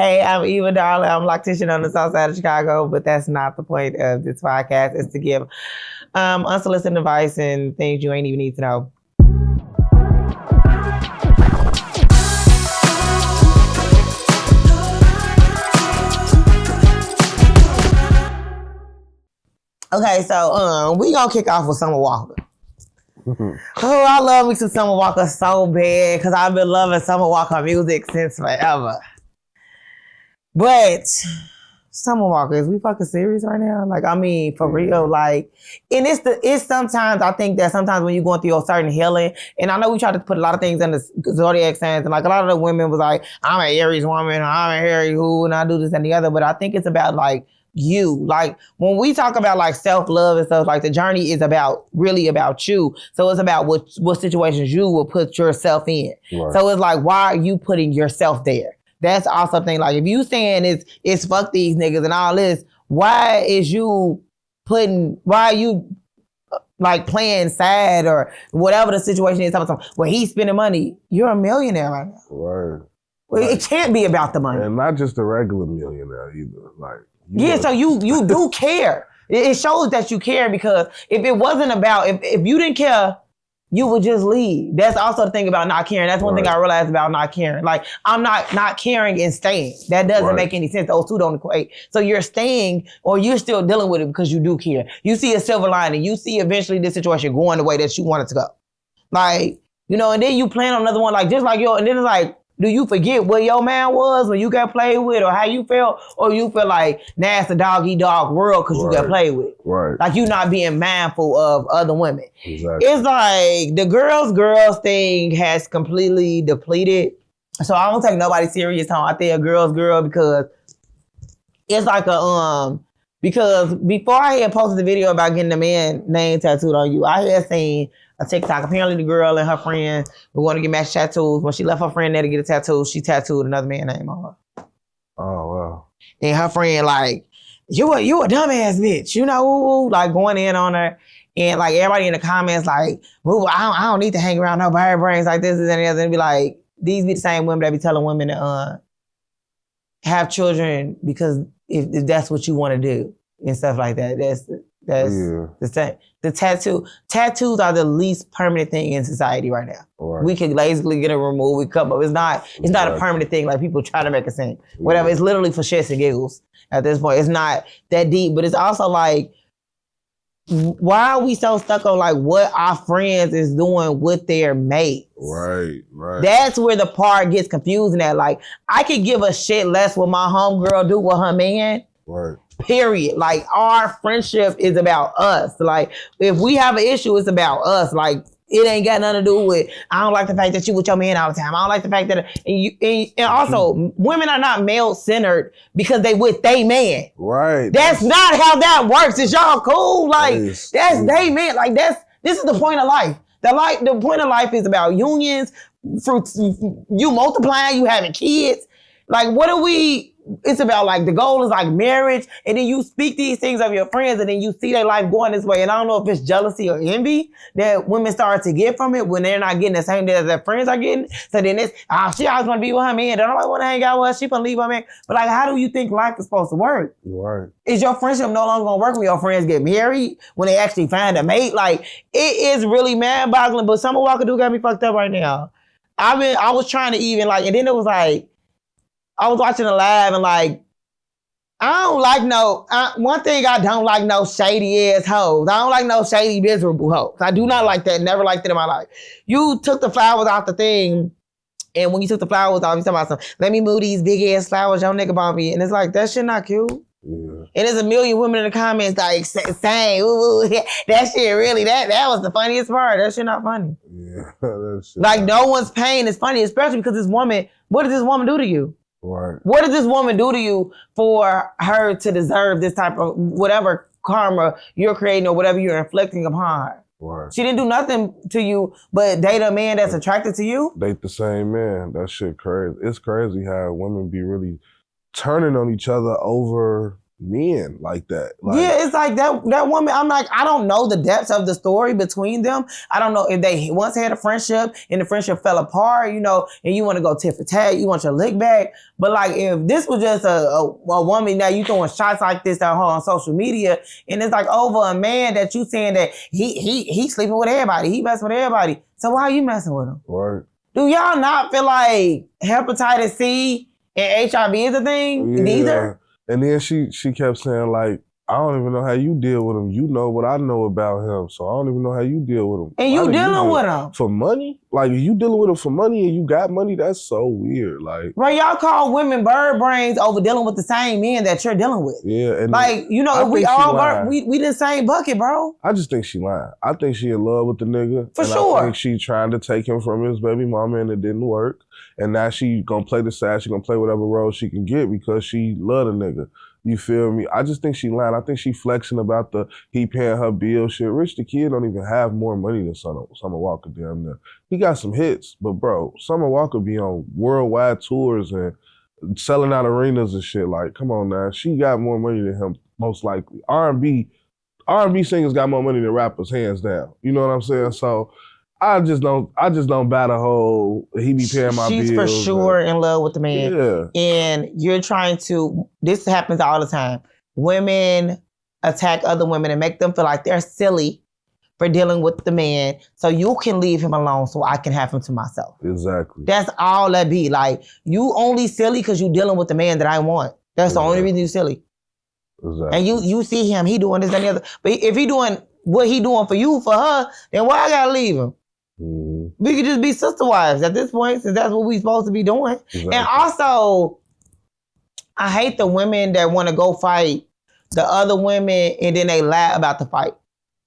Hey, I'm Eva Darling. I'm a loctician on the south side of Chicago, but that's not the point of this podcast. It's to give unsolicited advice and things you ain't even need to know. Okay, so we gonna kick off with Summer Walker. Oh, I love me some Summer Walker so bad because I've been loving Summer Walker music since forever. But Summer Walker, is we fucking serious right now? Like, I mean, for real, like, and it's sometimes, I think that sometimes when you're going through a certain healing, and I know we try to put a lot of things in the zodiac signs, and like a lot of the women was like, I'm an Aries woman, I'm an Aries who, and I do this and the other, but I think it's about like, you. Like when we talk about like self-love and stuff, like the journey is really about you. So it's about what situations you will put yourself in. Right. So it's like, why are you putting yourself there? That's also a thing. Like if you saying it's fuck these niggas and all this, why are you like playing sad or whatever the situation is? Well, he's spending money. You're a millionaire right now. Right. Well, it can't be about the money. And not just a regular millionaire either. Like, so you do care. It shows that you care, because if it wasn't about, if you didn't care, you would just leave. That's also the thing about not caring. That's one thing I realized about not caring. Like, I'm not caring and staying. That doesn't make any sense. Those two don't equate. So you're staying, or you're still dealing with it because you do care. You see a silver lining. You see eventually this situation going the way that you want it to go. Like, and then you plan on another one, like just like and then it's like, do you forget what your man was when you got played with, or how you felt, or you feel like now it's a dog-eat-dog world because you got played with? Right. Like you not being mindful of other women. Exactly. It's like the girls thing has completely depleted. So I don't take nobody serious how I think a girl's girl, because it's like because before I had posted the video about getting the man name tattooed on you, I had seen a TikTok. Apparently the girl and her friend were going to get matched tattoos. When she left her friend there to get a tattoo, she tattooed another man's name on her. Oh, wow. And her friend like, you a dumbass bitch, like going in on her. And like everybody in the comments like, well, I don't need to hang around no bird brains like this and the other. And be like, these be the same women that be telling women to have children because if that's what you want to do and stuff like that. That's the same. The tattoos are the least permanent thing in society right now. Right. We can lazily get it removed. We come up. It's not a permanent thing like people try to make it seem. Whatever. It's literally for shits and giggles at this point. It's not that deep, but it's also like, why are we so stuck on like what our friends is doing with their mates? Right. That's where the part gets confusing at. Like, I could give a shit less what my homegirl do with her man. Right. Period. Like, our friendship is about us. Like, if we have an issue, it's about us. Like, it ain't got nothing to do with, I don't like the fact that you with your man all the time. I don't like the fact that, and also, women are not male-centered because they with they man. Right. That's not how that works. Is y'all cool? Like, that's they man. Like, this is the point of life. The point of life is about unions, fruits, you multiplying, you having kids. Like, it's about like, the goal is like marriage, and then you speak these things of your friends, and then you see their life going this way. And I don't know if it's jealousy or envy that women start to get from it when they're not getting the same that their friends are getting. So then it's, she always want to be with her man. They don't want to hang out with her. She gonna leave her man. But like, how do you think life is supposed to work? Right. Is your friendship no longer gonna work when your friends get married, when they actually find a mate? Like, it is really mind-boggling. But Summer Walker do got me fucked up right now. I was trying to even like, and then it was like, I was watching a live and like, I don't like one thing I don't like no shady ass hoes. I don't like no shady miserable hoes. I do not like that. Never liked it in my life. You took the flowers out the thing, and when you took the flowers off, you talking about let me move these big ass flowers, your nigga bought me. And it's like, that shit not cute. Yeah. And there's a million women in the comments like saying, ooh, that shit really, that was the funniest part. That shit not funny. Yeah, that shit like no one's pain is funny, especially because this woman, what did this woman do to you? Right. What did this woman do to you for her to deserve this type of whatever karma you're creating or whatever you're inflicting upon her? Right. She didn't do nothing to you but date a man that's attracted to you? Date the same man. That shit crazy. It's crazy how women be really turning on each other over men like that. Like, yeah, it's like that woman. I'm like, I don't know the depths of the story between them. I don't know if they once had a friendship and the friendship fell apart, you know, and you want to go tit for tat, you want your lick back. But like, if this was just a woman that you throwing shots like this at her on social media, and it's like over a man that you saying that he sleeping with everybody, he messing with everybody. So why are you messing with him? right. Do y'all not feel like hepatitis C and HIV is a thing? Neither. And then she kept saying, like, I don't even know how you deal with him. You know what I know about him, so I don't even know how you deal with him. And you dealing with him. For money? Like, you dealing with him for money and you got money? That's so weird. Like, right, y'all call women bird brains over dealing with the same men that you're dealing with. Yeah. And like, you know, if we all we the same bucket, bro. I just think she lying. I think she in love with the nigga. For sure. I think she trying to take him from his baby mama and it didn't work. And now she gonna play the side. She gonna play whatever role she can get because she love the nigga. You feel me? I just think she lying. I think she flexing about he paying her bill shit. Rich the Kid don't even have more money than Summer Walker damn near. He got some hits, but bro, Summer Walker be on worldwide tours and selling out arenas and shit. Like, come on now. She got more money than him, most likely. R&B singers got more money than rappers, hands down. You know what I'm saying? So I just don't buy the whole he be paying my bills. She's for sure in love with the man. Yeah. And you're trying to, this happens all the time. Women attack other women and make them feel like they're silly for dealing with the man. So you can leave him alone so I can have him to myself. Exactly. That's all that be. Like, you only silly because you dealing with the man that I want. That's the only reason you silly. Exactly. And you see him, he doing this and the other. But if he doing what he doing for you, for her, then why I gotta leave him? Mm-hmm. We could just be sister wives at this point, since that's what we supposed to be doing. Exactly. And also, I hate the women that want to go fight the other women and then they lie about the fight.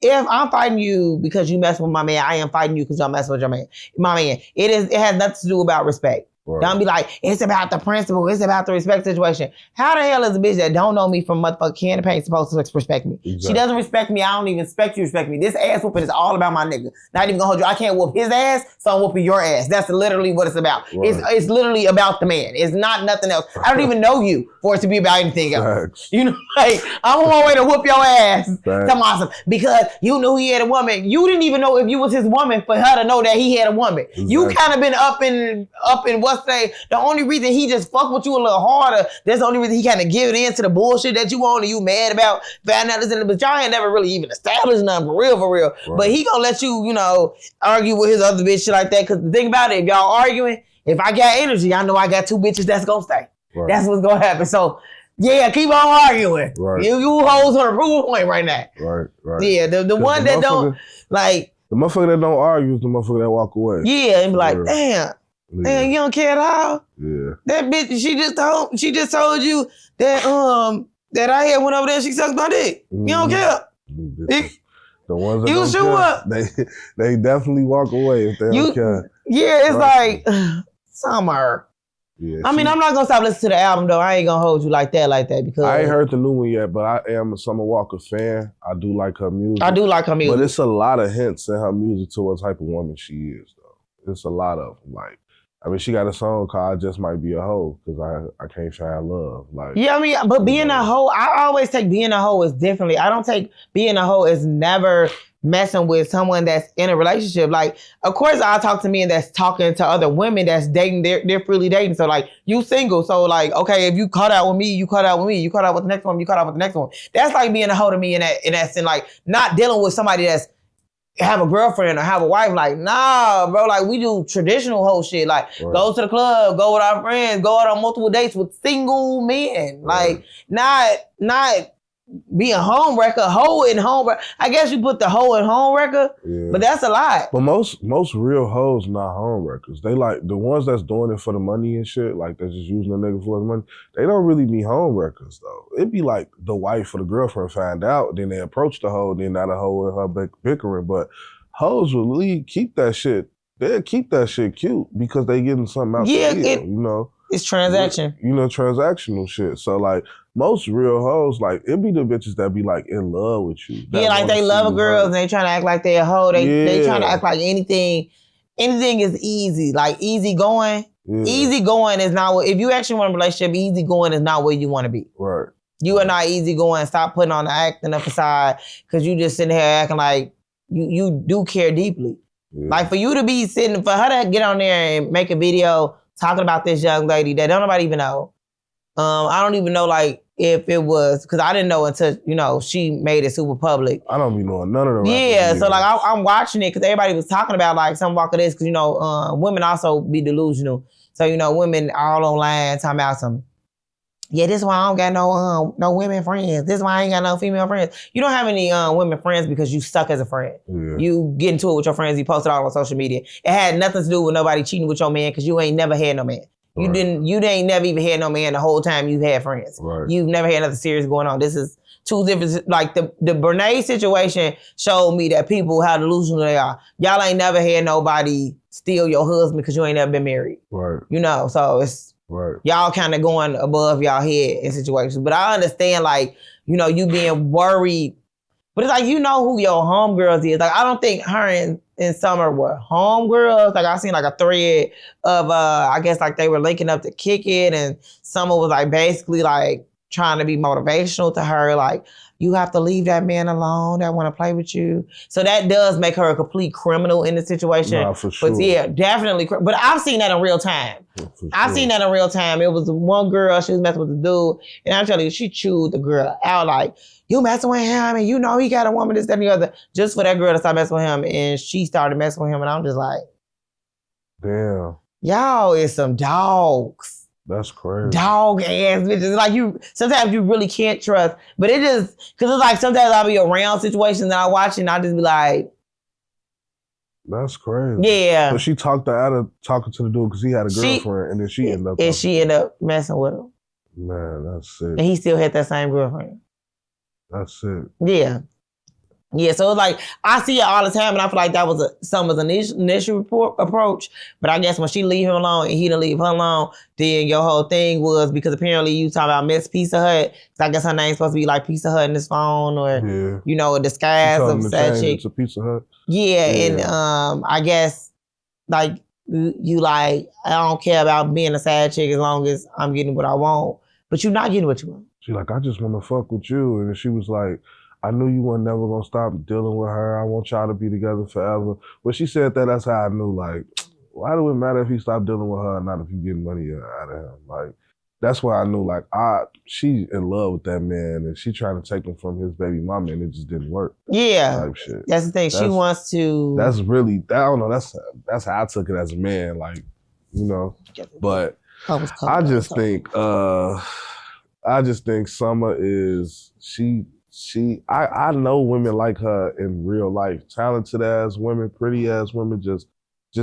If I'm fighting you because you mess with my man, I am fighting you because y'all mess with your man. My man. It has nothing to do about respect. Right. Don't be like, it's about the principle, it's about the respect situation. How the hell is a bitch that don't know me from motherfucking Candy Paint supposed to respect me? Exactly. She doesn't respect me, I don't even expect you to respect me. This ass whooping is all about my nigga. Not even gonna hold you. I can't whoop his ass, so I'm whooping your ass. That's literally what it's about. Right. It's literally about the man. It's not nothing else. I don't even know you for it to be about anything else. Thanks. You know, like, I'm on my way to whoop your ass. Come on, because you knew he had a woman. You didn't even know if you was his woman for her to know that he had a woman. Exactly. You kind of been up in what's say, the only reason he just fuck with you a little harder, that's the only reason he kind of give it into the bullshit that you want and you mad about finding out this, but y'all ain't never really even established nothing for real. Right. But he gonna let you, you know, argue with his other bitch shit like that. Cause the thing about it, if y'all arguing, if I got energy, I know I got two bitches that's gonna stay. Right. That's what's gonna happen. So yeah, keep on arguing. Right. You hoes on a proof point right now. Right. Yeah, the one that don't, like. The motherfucker that don't argue is the motherfucker that walk away. Yeah, and be like, damn. Yeah. Man, you don't care at all? Yeah. That bitch, she just told you that that I had one over there, she sucked my dick. Mm-hmm. You don't care. The ones that you don't care, they definitely walk away if they don't care. Yeah, it's like Summer. Yeah, I mean, I'm not gonna stop listening to the album though. I ain't gonna hold you like that because I ain't heard the new one yet, but I am a Summer Walker fan. I do like her music. But it's a lot of hints in her music to what type of woman she is, though. It's a lot of them. Like, I mean, she got a song called "I Just Might Be a Hoe" because I can't find love. Like, yeah, I mean, but being a hoe, I always take being a hoe as differently. I don't take being a hoe as never messing with someone that's in a relationship. Like, of course, I talk to men that's talking to other women that's dating. They're freely dating. So, like, you single. So, like, okay, if you caught out with me, you caught out with me. You caught out with the next one. You caught out with the next one. That's like being a hoe to me in that sense. Like, not dealing with somebody that's have a girlfriend or have a wife. Like, nah, bro. Like, we do traditional hoe shit. Like, go to the club, go with our friends, go out on multiple dates with single men. Like, not being home wrecker, hoe and home wrecker. I guess you put the hoe and home wrecker, but that's a lot. But most real hoes not home wreckers. They like the ones that's doing it for the money and shit, like they're just using the nigga for the money. They don't really be home wreckers though. It'd be like the wife or the girlfriend find out, then they approach the hoe, then not a hoe and her bickering. But hoes will keep that shit. They'll keep that shit cute because they getting something out the deal, you know. It's transaction. You know, transactional shit. So like most real hoes, like it be the bitches that be like in love with you. Yeah, like they love a girl and they trying to act like they a hoe. They trying to act like anything is easy. Like easy going. Yeah. Easy going is not what, if you actually want a relationship, easy going is not where you want to be. Right. You are not easygoing. Stop putting on the acting up facade because you just sitting here acting like you do care deeply. Yeah. Like for you to be sitting, for her to get on there and make a video talking about this young lady that don't nobody even know. I don't even know like if it was, because I didn't know until, you know, she made it super public. I don't be knowing none of the Yeah, so like I'm watching it because everybody was talking about like some walk of this because, you know, women also be delusional. So, you know, women all online talking about some, yeah, this is why I don't got no women friends. This is why I ain't got no female friends. You don't have any women friends because you suck as a friend. Yeah. You get into it with your friends. You post it all on social media. It had nothing to do with nobody cheating with your man because you ain't never had no man. Right. You ain't never even had no man the whole time you had friends. Right. You've never had nothing serious going on. This is two different, like the Bernays situation showed me that people, how delusional they are. Y'all ain't never had nobody steal your husband because you ain't never been married. Right. You know, so it's, right. Y'all kind of going above y'all head in situations. But I understand, like, you know, you being worried. But it's like, you know who your homegirls is. Like, I don't think her and Summer were homegirls. Like, I seen like a thread of, I guess like they were linking up to kick it. And Summer was like basically like trying to be motivational to her. Like, you have to leave that man alone that want to play with you. So that does make her a complete criminal in the situation. Nah, for sure. But yeah, definitely. But I've seen that in real time. Yeah, I've seen that in real time. It was one girl, she was messing with the dude. And I'm telling you, she chewed the girl out like, you messing with him and you know he got a woman, this, that, and the other. Just for that girl to stop messing with him. And she started messing with him. And I'm just like, damn. Y'all is some dogs. That's crazy. Dog ass bitches. Like sometimes you really can't trust. But it just, cause it's like sometimes I'll be around situations that I watch and I just be like, that's crazy. Yeah. But she talked her out of talking to the dude because he had a girlfriend and then she ended up. And she ended up messing with him. Man, that's sick. And he still had that same girlfriend. That's it. Yeah. Yeah, so it's like, I see it all the time, and I feel like that was Summer's initial approach, but I guess when she leave him alone and he didn't leave her alone, then your whole thing was, because apparently you talking about Miss Pizza Hut, so I guess her name's supposed to be like Pizza Hut in his phone, or, you know, a disguise of sad chick. It's a Pizza Hut. Yeah, and I guess, like, you like, I don't care about being a sad chick as long as I'm getting what I want, but you're not getting what you want. She's like, I just want to fuck with you, and she was like, I knew you weren't never gonna stop dealing with her. I want y'all to be together forever. When she said that, that's how I knew, like, why do it matter if he stopped dealing with her or not if you getting money out of him? Like, that's why I knew, like, she in love with that man and she trying to take him from his baby mama and it just didn't work. Yeah. Type shit. That's the thing. She wants to. That's really, I don't know, that's how I took it as a man, like, you know. But I just think Summer is, I know women like her in real life. Talented ass women, pretty ass women just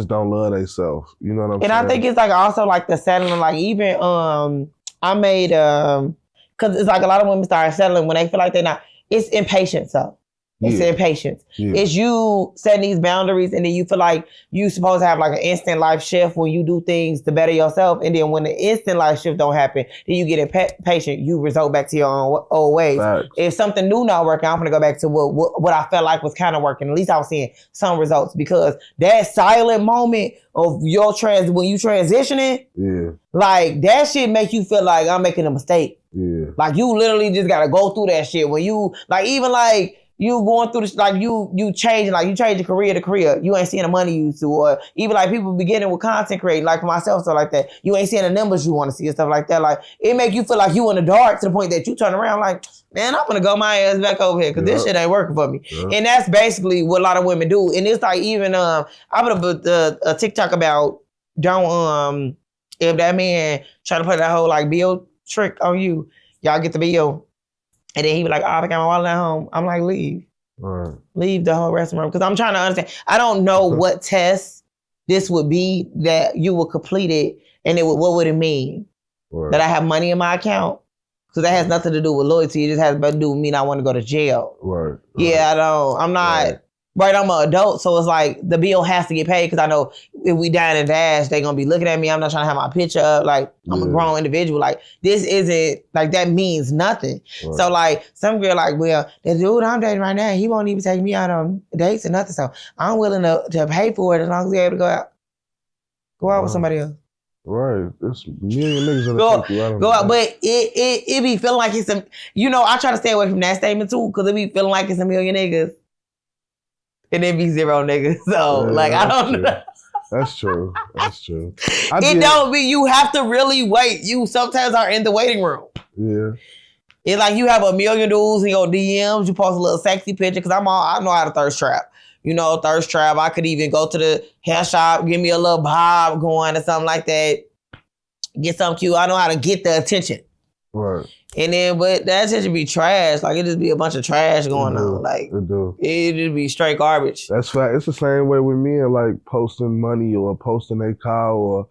don't love themselves. You know what I'm saying? And I think it's like also like the settling, like even I made cause it's like a lot of women start settling when they feel like they're not, it's impatience though. It's impatience. Yeah. It's you setting these boundaries and then you feel like you supposed to have like an instant life shift when you do things to better yourself. And then when the instant life shift don't happen, then you get impatient. You resort back to your own old ways. Facts. If something new not working, I'm going to go back to what I felt like was kind of working. At least I was seeing some results, because that silent moment of your when you transitioning, like that shit make you feel like I'm making a mistake. Yeah. Like you literally just got to go through that shit when you like, even like, you going through this, like you changing, like you change your career to career. You ain't seeing the money you used to, or even like people beginning with content creating, like for myself, stuff like that. You ain't seeing the numbers you want to see and stuff like that. Like it make you feel like you in the dark to the point that you turn around like, man, I'm gonna go my ass back over here because this shit ain't working for me. And that's basically what a lot of women do. And it's like even I put a TikTok about don't if that man try to play that whole like bill trick on you, y'all get the bill. And then he was like, oh, I got my wallet at home. I'm like, leave. Right. Leave the whole restaurant. Because I'm trying to understand. I don't know what test this would be that you would complete it. And what would it mean? Right. That I have money in my account? Because that has nothing to do with loyalty. It just has to do with me not wanting to go to jail. Right. Yeah, I don't. I'm not. Right, I'm an adult, so it's like the bill has to get paid because I know if we dine and dash, they're going to be looking at me. I'm not trying to have my picture up. Like, I'm a grown individual. Like, this isn't, like, that means nothing. Right. So, like, some girl like, well, the dude I'm dating right now, he won't even take me out on dates or nothing. So, I'm willing to pay for it as long as he's able to go out with somebody else. Right. There's a million niggas that'll Go, take you out of go it. out, but it be feeling like it's a, I try to stay away from that statement too, because it be feeling like it's a million niggas. And it be zero niggas. So, Yeah, like, I don't true. know. That's true. That's true. It don't be, you have to really wait. You sometimes are in the waiting room. Yeah. It's like you have a million dudes in your DMs, you post a little sexy picture, because I know how to thirst trap. Thirst trap. I could even go to the hair shop, give me a little bob going or something like that. Get something cute. I know how to get the attention. Right. And then, but that attention be trash. Like, it just be a bunch of trash going on. Like, it just be straight garbage. That's fact. It's the same way with men, like posting money or posting a car or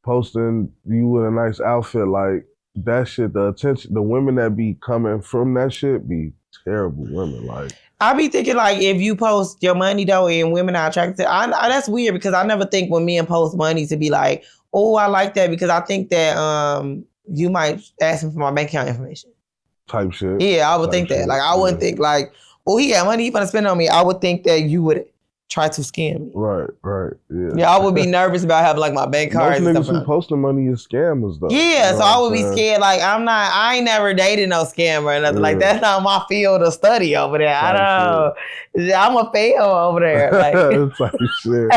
posting you with a nice outfit. Like, that shit, the attention, the women that be coming from that shit be terrible women. Like, I be thinking, like, if you post your money, though, and women are attracted to it, that's weird, because I never think when men post money to be like, oh, I like that, because I think that you might ask him for my bank account information. Type shit. Yeah, I would think that. Like, I wouldn't think, like, oh, he got money, he finna spend it on me. I would think that you would try to scam me. Right, yeah. Yeah, I would be nervous about having, like, my bank cards Most and niggas stuff. who posting money is scammers, though. Yeah, so I would be scared. Like, I ain't never dated no scammer or nothing. Like, that's not my field of study over there. I don't know. I'm a fail over there. Like, type shit.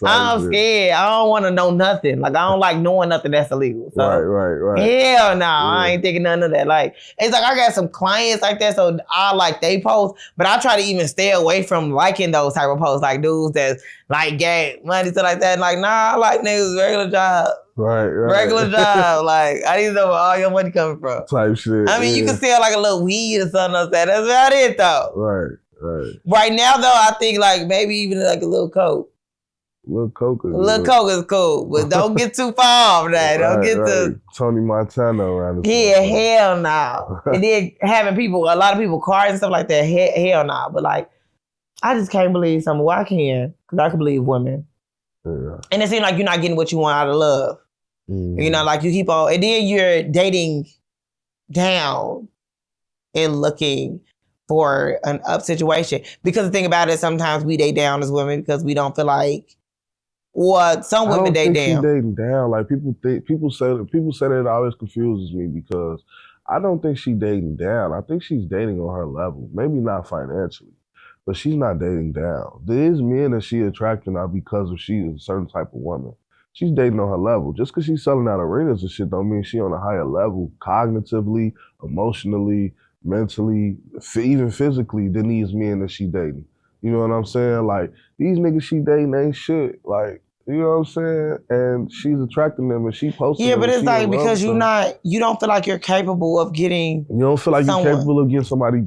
I'm scared. I don't want to know nothing. Like, I don't like knowing nothing that's illegal. So, right. Hell no, I ain't thinking none of that. Like, it's like I got some clients like that, so I like they post, but I try to even stay away from liking those type of posts, like dudes that's like get money, stuff like that. Like, nah, I like niggas regular job. Right. Regular job. Like, I need to know where all your money coming from. Type shit. I mean, you can sell like a little weed or something like that. That's about it, though. Right. Right now, though, I think like maybe even like a little coke. Little coke is cool, but don't get too far off that. Don't get to Tony Montana around this. Yeah, hell no. And then having a lot of people cars and stuff like that, hell no. But like, I just can't believe something. Well, I can, because I can believe women. Yeah. And it seems like you're not getting what you want out of love. Like you keep on, and then you're dating down and looking for an up situation. Because the thing about it, sometimes we date down as women because we don't feel like, or some women date down. She dating down. Like people say that it always confuses me, because I don't think she dating down. I think she's dating on her level. Maybe not financially, but she's not dating down. There's men that she attracting now because of she is a certain type of woman. She's dating on her level. Just because she's selling out arenas and shit don't mean she on a higher level cognitively, emotionally, mentally, even physically than these men that she dating. You know what I'm saying? Like, these niggas she dating ain't shit. Like, you know what I'm saying? And she's attracting them and she posting them. Yeah, but it's like, because you don't feel like you're capable of getting. You don't feel like you're capable of getting somebody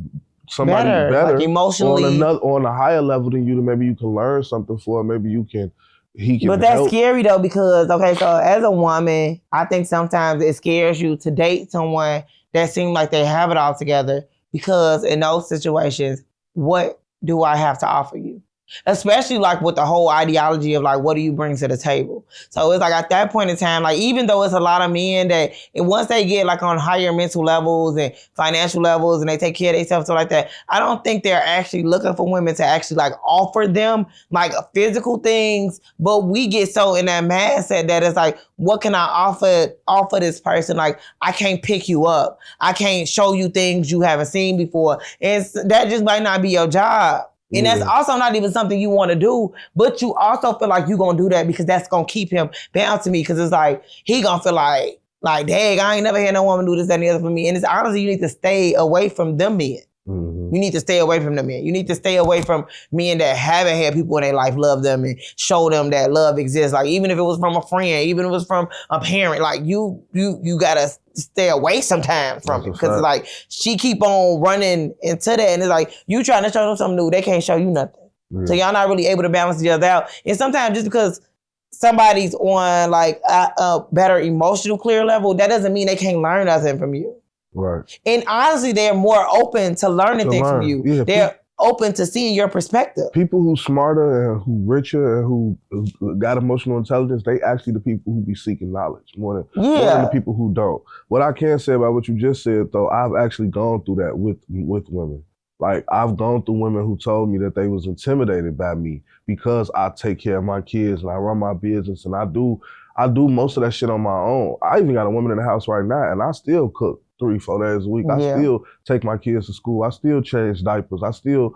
better, like emotionally, on a higher level than you. That maybe you can learn something for. Maybe he can. But that's help. scary though, because so as a woman, I think sometimes it scares you to date someone that seems like they have it all together, because in those situations, what do I have to offer you? Especially like with the whole ideology of like, what do you bring to the table? So it's like at that point in time, like even though it's a lot of men that once they get like on higher mental levels and financial levels and they take care of themselves, stuff like that, I don't think they're actually looking for women to actually like offer them like physical things. But we get so in that mindset that it's like, what can I offer this person? Like, I can't pick you up. I can't show you things you haven't seen before. And that just might not be your job. And that's also not even something you want to do, but you also feel like you're going to do that because that's going to keep him bound to me, because it's like, he going to feel like, dang, I ain't never had no woman do this, that, and the other for me. And it's honestly, you need to stay away from them men. You need to stay away from them men. You need to stay away from men that haven't had people in their life love them and show them that love exists. Like, even if it was from a friend, even if it was from a parent, like you gotta stay away sometimes from it, because it's like she keep on running into that, and it's like you trying to show them something new, they can't show you nothing. So y'all not really able to balance each other out. And sometimes just because somebody's on like a better emotional clear level, that doesn't mean they can't learn nothing from you. Right. And honestly, they're more open to learning things from you. Yeah, they're open to seeing your perspective. People who smarter and who richer and who got emotional intelligence, they actually the people who be seeking knowledge more than the people who don't. What I can say about what you just said, though, I've actually gone through that with women. Like, I've gone through women who told me that they was intimidated by me because I take care of my kids and I run my business and I do I do most of that shit on my own. I even got a woman in the house right now, and I still cook 3-4 days a week. I still take my kids to school. I still change diapers. I still,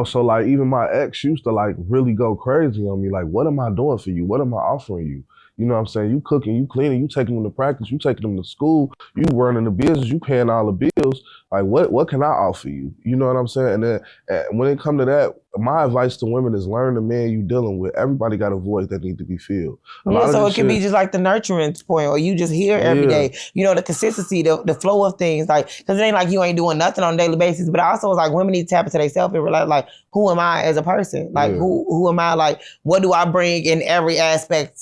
so like even my ex used to like really go crazy on me. Like, what am I doing for you? What am I offering you? You know what I'm saying? You cooking, you cleaning, you taking them to practice, you taking them to school, you running the business, you paying all the bills. Like, what can I offer you? You know what I'm saying? And then when it come to that, my advice to women is learn the man you dealing with. Everybody got a void that need to be filled. So it can be just like the nurturing point, or you just here every day. The consistency, the flow of things. Like, because it ain't like you ain't doing nothing on a daily basis. But also, it's like women need to tap into themselves and realize, like, who am I as a person? Like, who am I? Like, what do I bring in every aspect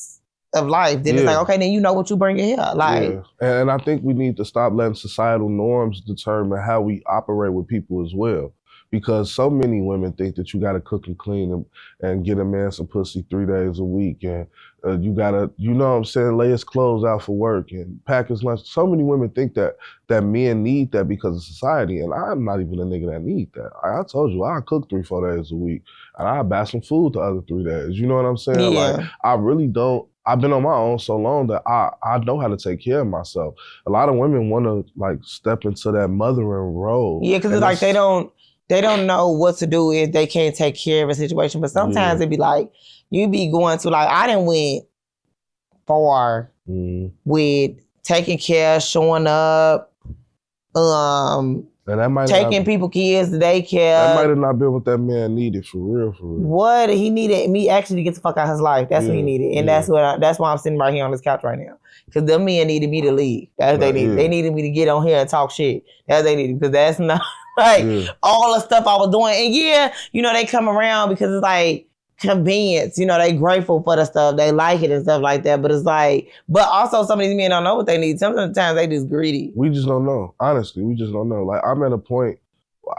of life? Then it's like, okay, then you know what you bring in here. Like, and I think we need to stop letting societal norms determine how we operate with people as well. Because so many women think that you gotta cook and clean and get a man some pussy 3 days a week, and you gotta, lay his clothes out for work and pack his lunch. So many women think that men need that because of society, and I'm not even a nigga that need that. I told you, I cook 3-4 days a week, and I buy some food the other 3 days. You know what I'm saying? Yeah. Like, I really don't. I've been on my own so long that I know how to take care of myself. A lot of women want to like step into that mothering role. Yeah, because it's like they don't know what to do if they can't take care of a situation. But sometimes it be like, you be going to, like, I done went far with taking care, showing up, and that might taking people kids to daycare. That might have not been what that man needed, for real. What he needed me actually to get the fuck out of his life. That's what he needed, and that's why I'm sitting right here on this couch right now. Because them men needed me to leave. That's what they needed. They needed me to get on here and talk shit. That's what they needed, because that's not like all the stuff I was doing. And they come around because it's like convenience. They grateful for the stuff. They like it and stuff like that. But it's like, but also some of these men don't know what they need. Sometimes they just greedy. We just don't know. Honestly, we just don't know. Like, I'm at a point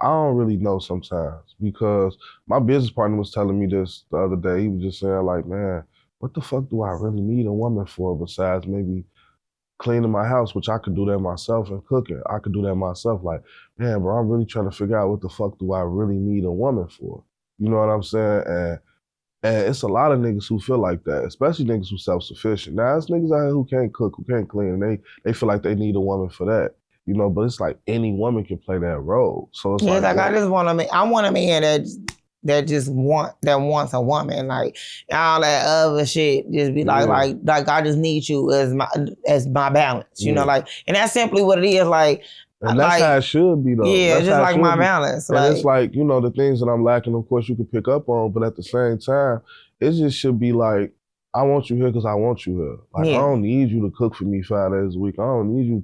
I don't really know sometimes, because my business partner was telling me this the other day. He was just saying, like, man, what the fuck do I really need a woman for besides maybe cleaning my house, which I could do that myself, and cooking. I could do that myself. Like, man, bro, I'm really trying to figure out what the fuck do I really need a woman for? You know what I'm saying? And it's a lot of niggas who feel like that, especially niggas who self-sufficient. Now, it's niggas out here who can't cook, who can't clean, and they feel like they need a woman for that. But it's like any woman can play that role. So it's like I just want I want a man that wants a woman. Like, all that other shit just be like I just need you as my balance. Like, and that's simply what it is. Like, and that's how it should be, though. Yeah, that's just like my balance. And it's like, the things that I'm lacking, of course, you can pick up on, but at the same time, it just should be like, I want you here because I want you here. Like, I don't need you to cook for me 5 days a week. I don't need you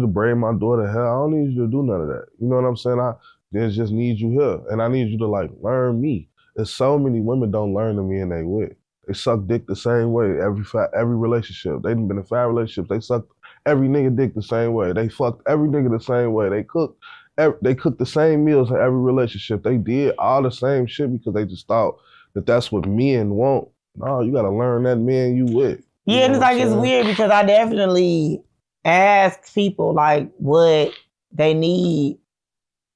to braid my daughter hair. I don't need you to do none of that. You know what I'm saying? I just need you here. And I need you to, like, learn me. There's so many women don't learn the men they with. They suck dick the same way every relationship. They done been in 5 relationships. They sucked every nigga dick the same way. They fucked every nigga the same way. They cooked the same meals in every relationship. They did all the same shit because they just thought that that's what men want. No, you gotta learn that man you with. Yeah, and it's like, it's weird because I definitely ask people like what they need.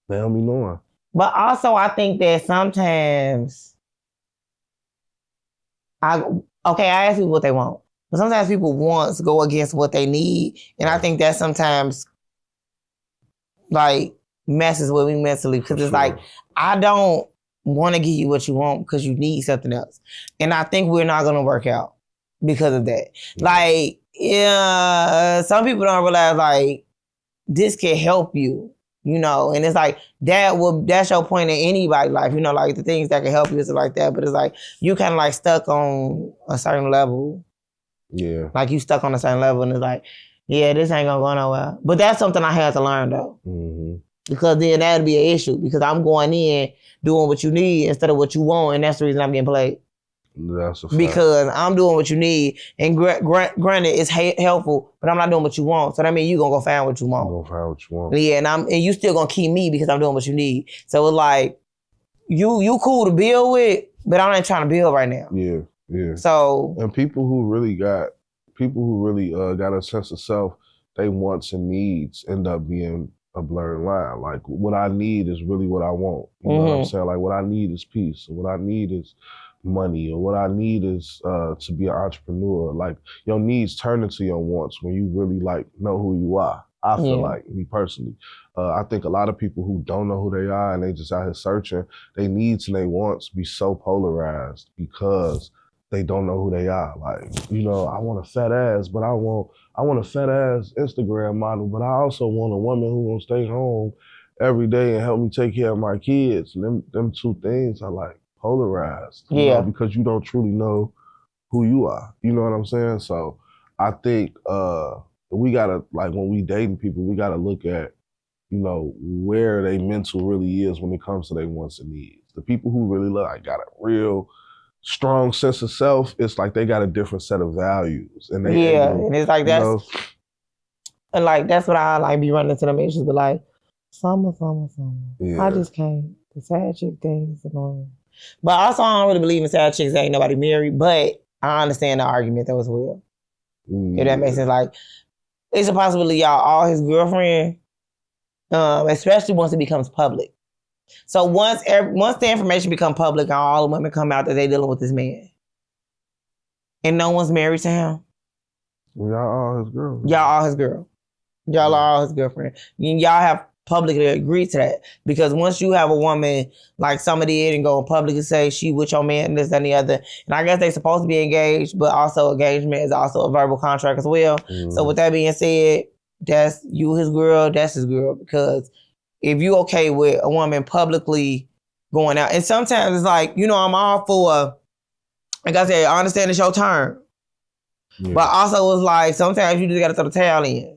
They don't be knowing. But also I think that sometimes I ask people what they want. But sometimes people want to go against what they need. And I think that sometimes like messes with me mentally, because it's like, I don't want to give you what you want because you need something else. And I think we're not going to work out because of that. Like, some people don't realize, like, this can help you, and it's like, that's your point in anybody's life, like the things that can help you is like that. But it's like, you kind of like stuck on a certain level. Yeah. Like, you stuck on a certain level, and it's like, yeah, this ain't going to go nowhere. But that's something I had to learn, though. Mm-hmm. Because then that'd be an issue, because I'm going in doing what you need instead of what you want, and that's the reason I'm getting played. That's a fact. Because I'm doing what you need, and granted, it's helpful, but I'm not doing what you want. So that means you're gonna go find what you want. I'm gonna find what you want. Yeah, and you still gonna keep me because I'm doing what you need. So it's like, you cool to build with, but I'm not trying to build right now. Yeah, yeah. So, and people who really got a sense of self, they wants and needs end up being a blurred line. Like, what I need is really what I want. You know what I'm saying? Like, what I need is peace. What I need is money, or what I need is to be an entrepreneur. Like your needs turn into your wants when you really like know who you are. I feel like, me personally. I think a lot of people who don't know who they are and they just out here searching, they needs and they wants be so polarized because they don't know who they are. Like, you know, I want a fat ass, but I want a fat ass Instagram model, but I also want a woman who won't stay home every day and help me take care of my kids. And them two things are like polarized, you know, because you don't truly know who you are. You know what I'm saying? So I think we gotta, like, when we dating people, we gotta look at, you know, where they mental really is when it comes to their wants and needs. The people who really like got a real strong sense of self, it's like they got a different set of values. And they and it's like that's, and like that's what I like be running into them issues, but like, summer. I just can't. The sad chick thing is annoying. But also I don't really believe in sad chicks that ain't nobody married, but I understand the argument though as well. If that makes sense. Like, it's a possibility y'all all his girlfriend, especially once it becomes public. So once the information become public and all the women come out that they dealing with this man, and no one's married to him. Y'all all his girl. Y'all all his girl. Y'all are all his girlfriend. Y'all have publicly agreed to that. Because once you have a woman like somebody did and go in public and say she with your man, this, that, and the other, and I guess they supposed to be engaged, but also engagement is also a verbal contract as well. So with that being said, that's you his girl, that's his girl. Because if you okay with a woman publicly going out, and sometimes it's like, you know, I'm all for, like I said, I understand it's your turn. But also it's like, sometimes you just gotta throw the towel in.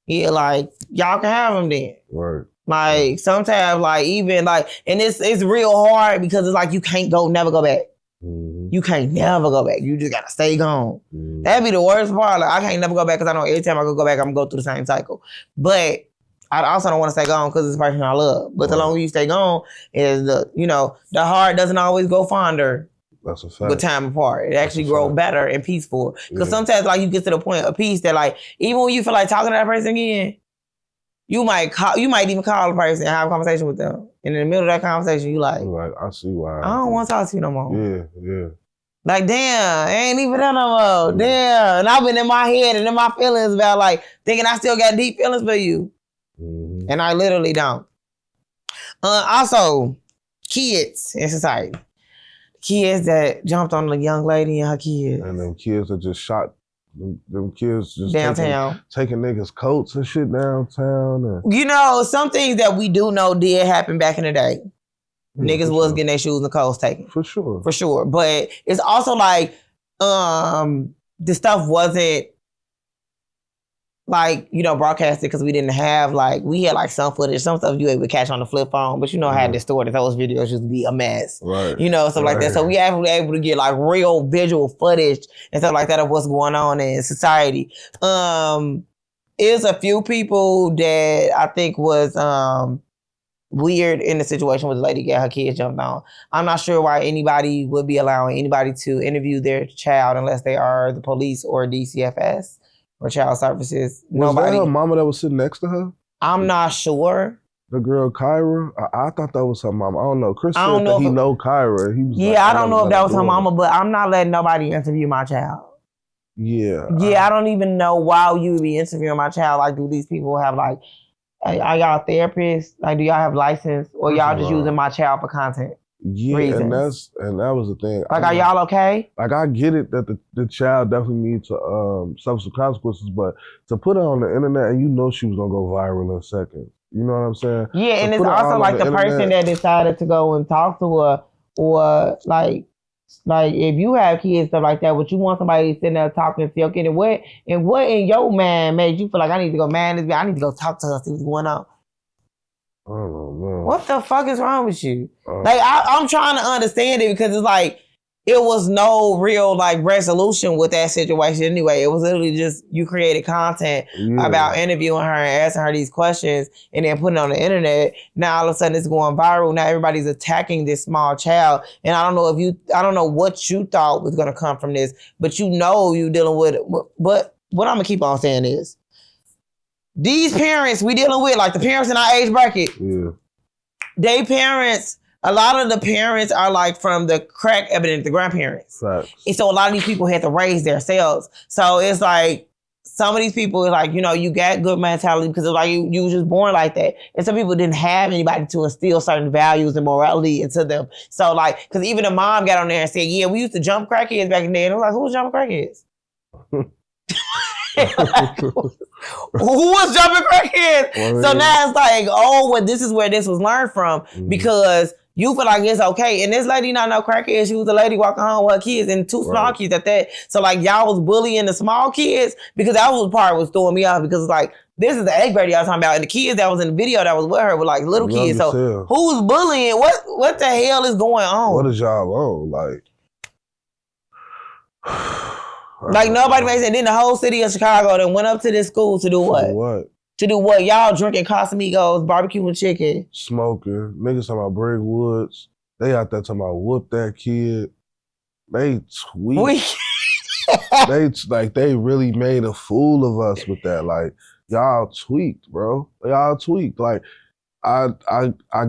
Yeah, like, y'all can have him then. Right. Like, sometimes, like, even, like, and it's real hard because it's like you can't never go back. You can't never go back. You just gotta stay gone. That'd be the worst part. Like, I can't never go back because I know every time I go back, I'm gonna go through the same cycle. But I also don't want to stay gone because it's the person I love. But the longer you stay gone, is the heart doesn't always go fonder. That's a fact. With time apart. It actually grows better and peaceful. Because sometimes, like, you get to the point of peace that, like, even when you feel like talking to that person again, you might even call the person and have a conversation with them. And in the middle of that conversation, you like, I see why. I don't want to talk to you no more. Yeah. Like, damn, I ain't even there no more. Damn. And I've been in my head and in my feelings about, like, thinking I still got deep feelings for you. And I literally don't. Also, kids in society. Kids that jumped on the young lady and her kids. And them kids that just shot, them kids just downtown. Taking niggas' coats and shit downtown. And... You know, some things that we do know did happen back in the day. Niggas was getting their shoes and coats taken. For sure. For sure. But it's also like, the stuff wasn't like, you know, broadcasted because we didn't have, like, we had like some footage, some stuff you able to catch on the flip phone, but you know how distorted those videos used to be a mess. Right. You know, stuff like that. So we actually able to get like real visual footage and stuff like that of what's going on in society. There's a few people that I think was weird in the situation where the lady got her kids jumped on. I'm not sure why anybody would be allowing anybody to interview their child unless they are the police or DCFS. Or child services. Was that her mama that was sitting next to her? I'm not sure. The girl Kyra? I thought that was her mama. I don't know. Chris said that he know Kyra. He was I don't know if that was her mama, but I'm not letting nobody interview my child. Yeah. I don't even know why you would be interviewing my child. Like, do these people have like, are y'all therapists? Like, do y'all have license? Or y'all just using my child for content? Yeah, reasons. and that was the thing. Like, are y'all okay? Like, I get it that the child definitely needs to suffer some consequences, but to put her on the internet and you know she was gonna go viral in a second. You know what I'm saying? Yeah, and it's also like the person that decided to go and talk to her, or like if you have kids, stuff like that, but you want somebody sitting there talking to your kid, and what in your mind made you feel like I need to go man this bitch, I need to go talk to her, see what's going on. I don't know. What the fuck is wrong with you? Like, I'm trying to understand it because it's like, it was no real like resolution with that situation anyway. It was literally just you created content about interviewing her and asking her these questions and then putting it on the internet. Now all of a sudden it's going viral. Now everybody's attacking this small child. And I don't know what you thought was going to come from this, but you know you dealing with it. But what I'm going to keep on saying is, these parents we dealing with, like the parents in our age bracket, they parents A lot of the parents are like from the crack epidemic, the grandparents. Facts. And so a lot of these people had to raise themselves. So it's like some of these people is like, you know, you got good mentality because it's like you was just born like that. And some people didn't have anybody to instill certain values and morality into them. So like, because even the mom got on there and said, yeah, we used to jump crackheads back in the day. And I'm like, who was jumping crackheads? Like, who was jumping crackheads? So now it's like, oh, well, this is where this was learned from because you feel like it's okay. And this lady not no crackhead. She was a lady walking home with her kids and two small kids at that. So like y'all was bullying the small kids because that was the part that was throwing me off because it's like, this is the 8th grade y'all talking about. And the kids that was in the video that was with her were like little kids. So who's bullying? What the hell is going on? What is y'all on? Like nobody makes it. Then the whole city of Chicago then went up to this school to do what? To do what? Y'all drinking Casamigos, barbecuing chicken. Smoking. Niggas talking about Brig Woods. They out there talking about whoop that kid. They tweet. They really made a fool of us with that. Like, y'all tweaked, bro. Y'all tweaked. Like, I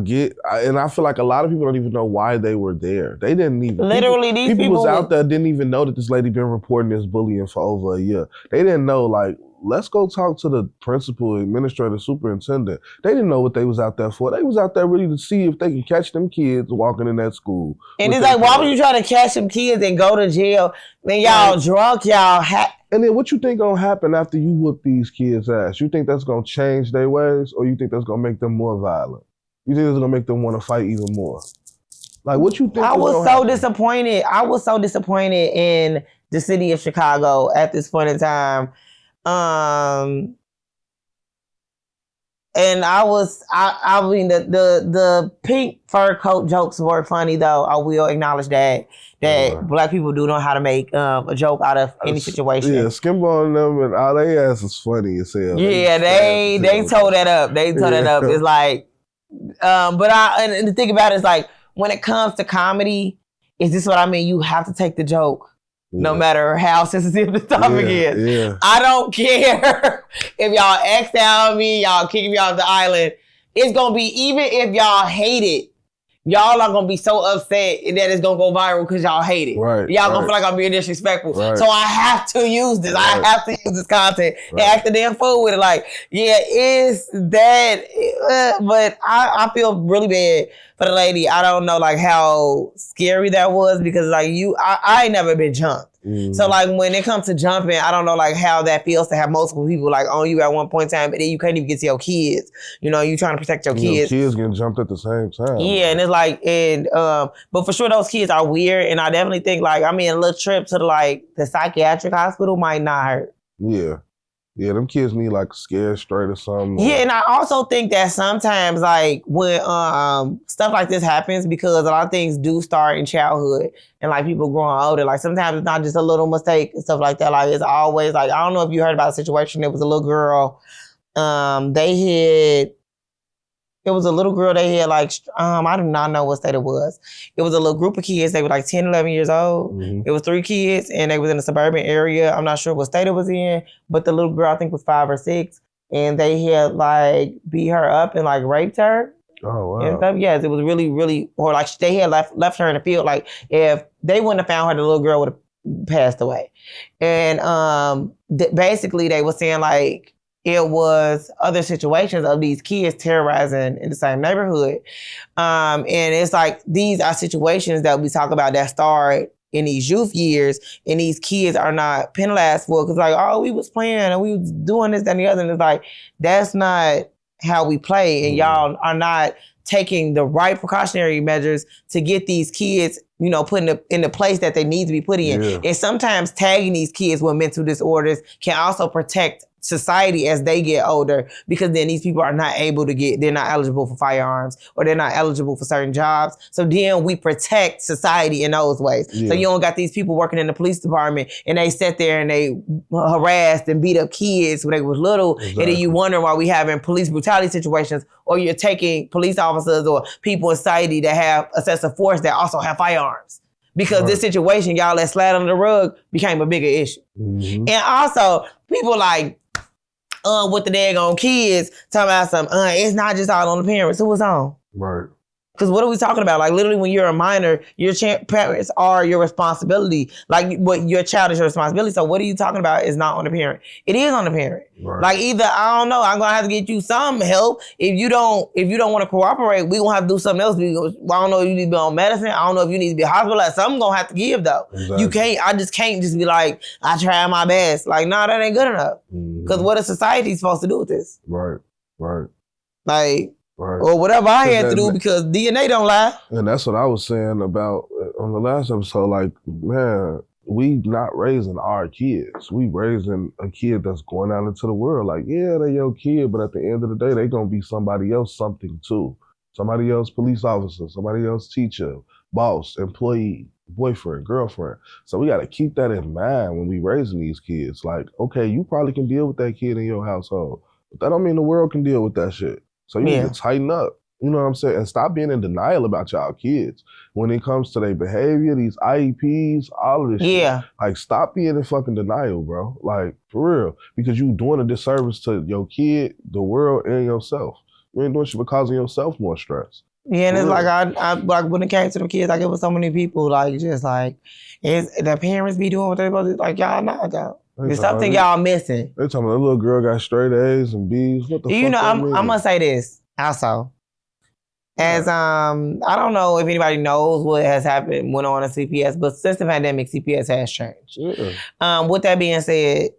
get, and I feel like a lot of people don't even know why they were there. They didn't even. Literally, these people was out there didn't even know that this lady been reporting this bullying for over a year. They didn't know, like, let's go talk to the principal, administrator, superintendent. They didn't know what they was out there for. They was out there really to see if they can catch them kids walking in that school. And it's like, why would you try to catch them kids and go to jail? Then y'all drunk, y'all And then what you think gonna happen after you whoop these kids' ass? You think that's gonna change their ways, or you think that's gonna make them more violent? You think it's gonna make them want to fight even more? Like, what you think? I was so disappointed. I was so disappointed in the city of Chicago at this point in time. And I mean, the pink fur coat jokes were funny though. I will acknowledge that Black people do know how to make a joke out of any situation. Yeah, Skimbo and them and all they ass is funny as hell. Yeah, they tore that up. They tore that up. It's like, but and the thing about it is like when it comes to comedy, is this what I mean? You have to take the joke. Yeah. No matter how sensitive the topic is. Yeah. I don't care if y'all X out me, y'all kicking me off the island. It's going to be, even if y'all hate it, y'all are going to be so upset that it's going to go viral because y'all hate it. Right, y'all going to feel like I'm being disrespectful. Right. So I have to use this. I have to use this content and act the damn fool with it. Like, yeah, is that, but I feel really bad for the lady. I don't know like how scary that was because like I ain't never been jumped. So like when it comes to jumping, I don't know like how that feels to have multiple people like on you at one point in time, and then you can't even get to your kids. You know, you trying to protect your kids. Kids getting jumped at the same time. Yeah, and it's like, but for sure those kids are weird, and I definitely think like, I mean, a little trip to the psychiatric hospital might not hurt. Yeah, them kids need like a scare straight or something. Yeah, and I also think that sometimes like when stuff like this happens, because a lot of things do start in childhood and like people growing older, like sometimes it's not just a little mistake and stuff like that. Like it's always like, I don't know if you heard about a situation. There was a little girl, it was a little girl they had like, I do not know what state it was. It was a little group of kids. They were like 10, 11 years old. It was 3 kids and they was in a suburban area. I'm not sure what state it was in, but the little girl I think was 5 or 6. And they had like beat her up and like raped her. Oh, wow. And stuff. Yes, it was really, really, or like they had left her in the field. Like if they wouldn't have found her, the little girl would have passed away. And basically they were saying like, it was other situations of these kids terrorizing in the same neighborhood. And it's like, these are situations that we talk about that start in these youth years, and these kids are not penalized for it. Cause like, oh, we was playing and we was doing this, that, and the other. And it's like, that's not how we play. And y'all are not taking the right precautionary measures to get these kids, you know, put in the place that they need to be put in. Yeah. And sometimes tagging these kids with mental disorders can also protect society as they get older, because then these people are not able to they're not eligible for firearms or they're not eligible for certain jobs. So then we protect society in those ways. Yeah. So you don't got these people working in the police department and they sat there and they harassed and beat up kids when they was little. Exactly. And then you wonder why we having police brutality situations, or you're taking police officers or people in society that have excessive force that also have firearms. Because this situation, y'all let slide under the rug, became a bigger issue. And also, people like, with the daggone kids, talking about something, it's not just all on the parents. Who was on? Right. Because what are we talking about? Like literally when you're a minor, your parents are your responsibility. Like what your child is your responsibility. So what are you talking about is not on the parent. It is on the parent. Right. Like either, I don't know, I'm going to have to get you some help. If you don't want to cooperate, we're going to have to do something else. I don't know if you need to be on medicine. I don't know if you need to be hospitalized. Something going to have to give though. Exactly. I just can't be like, I tried my best. Like, nah, that ain't good enough. Because what is society supposed to do with this? Right. Like, or whatever I had to do because DNA don't lie. And that's what I was saying about on the last episode. Like, man, we not raising our kids. We raising a kid that's going out into the world. Like, yeah, they your kid, but at the end of the day, they gonna be somebody else something too. Somebody else police officer, somebody else teacher, boss, employee, boyfriend, girlfriend. So we gotta keep that in mind when we raising these kids. Like, okay, you probably can deal with that kid in your household, but that don't mean the world can deal with that shit. So you need to tighten up. You know what I'm saying? And stop being in denial about y'all kids. When it comes to their behavior, these IEPs, all of this shit. Like, stop being in fucking denial, bro. Like, for real. Because you doing a disservice to your kid, the world, and yourself. You ain't doing shit but causing yourself more stress. Yeah, and it's like, I like when it came to the kids, I get with so many people, like, just like, the parents be doing what they supposed to do. Like, y'all not, y'all. There's something y'all missing. They talking about that little girl got straight A's and B's. What the fuck? You know, I'm gonna say this also. As I don't know if anybody knows what has went on in CPS, but since the pandemic, CPS has changed. With that being said,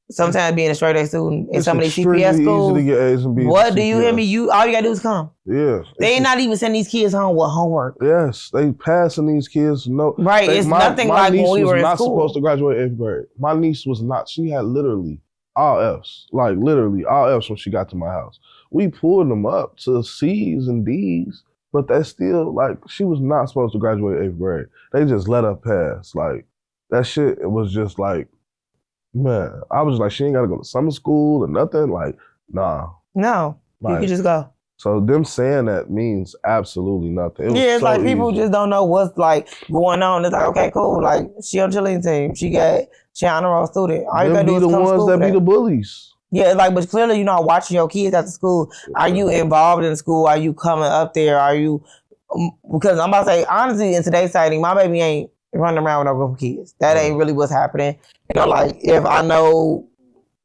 sometimes being a straight A student in some of these CPS schools, easy to get A's and B's. What do you hear me? All you gotta do is come. Yeah. They ain't not even sending these kids home with homework. Yes, they passing these kids. No, right. It's nothing like when we were in school. My niece was not supposed to graduate 8th grade. My niece was not. She had literally all F's, like literally all F's when she got to my house. We pulled them up to C's and D's, but that's still like she was not supposed to graduate 8th grade. They just let her pass. Like that shit. It was just like. Man, I was like, she ain't got to go to summer school or nothing. Like, nah. No, like, you can just go. So them saying that means absolutely nothing. It's so like people just don't know what's like going on. It's like, okay, cool. Like she on cheerleading team. She honor roll student. All you gotta do is come to school. The ones that be the bullies. Yeah, like, but clearly you're not watching your kids at the school. Are you involved in the school? Are you coming up there? Are you? Because I'm about to say, honestly, in today's sighting, my baby ain't running around with no group of kids. That ain't really what's happening. You know, like if I know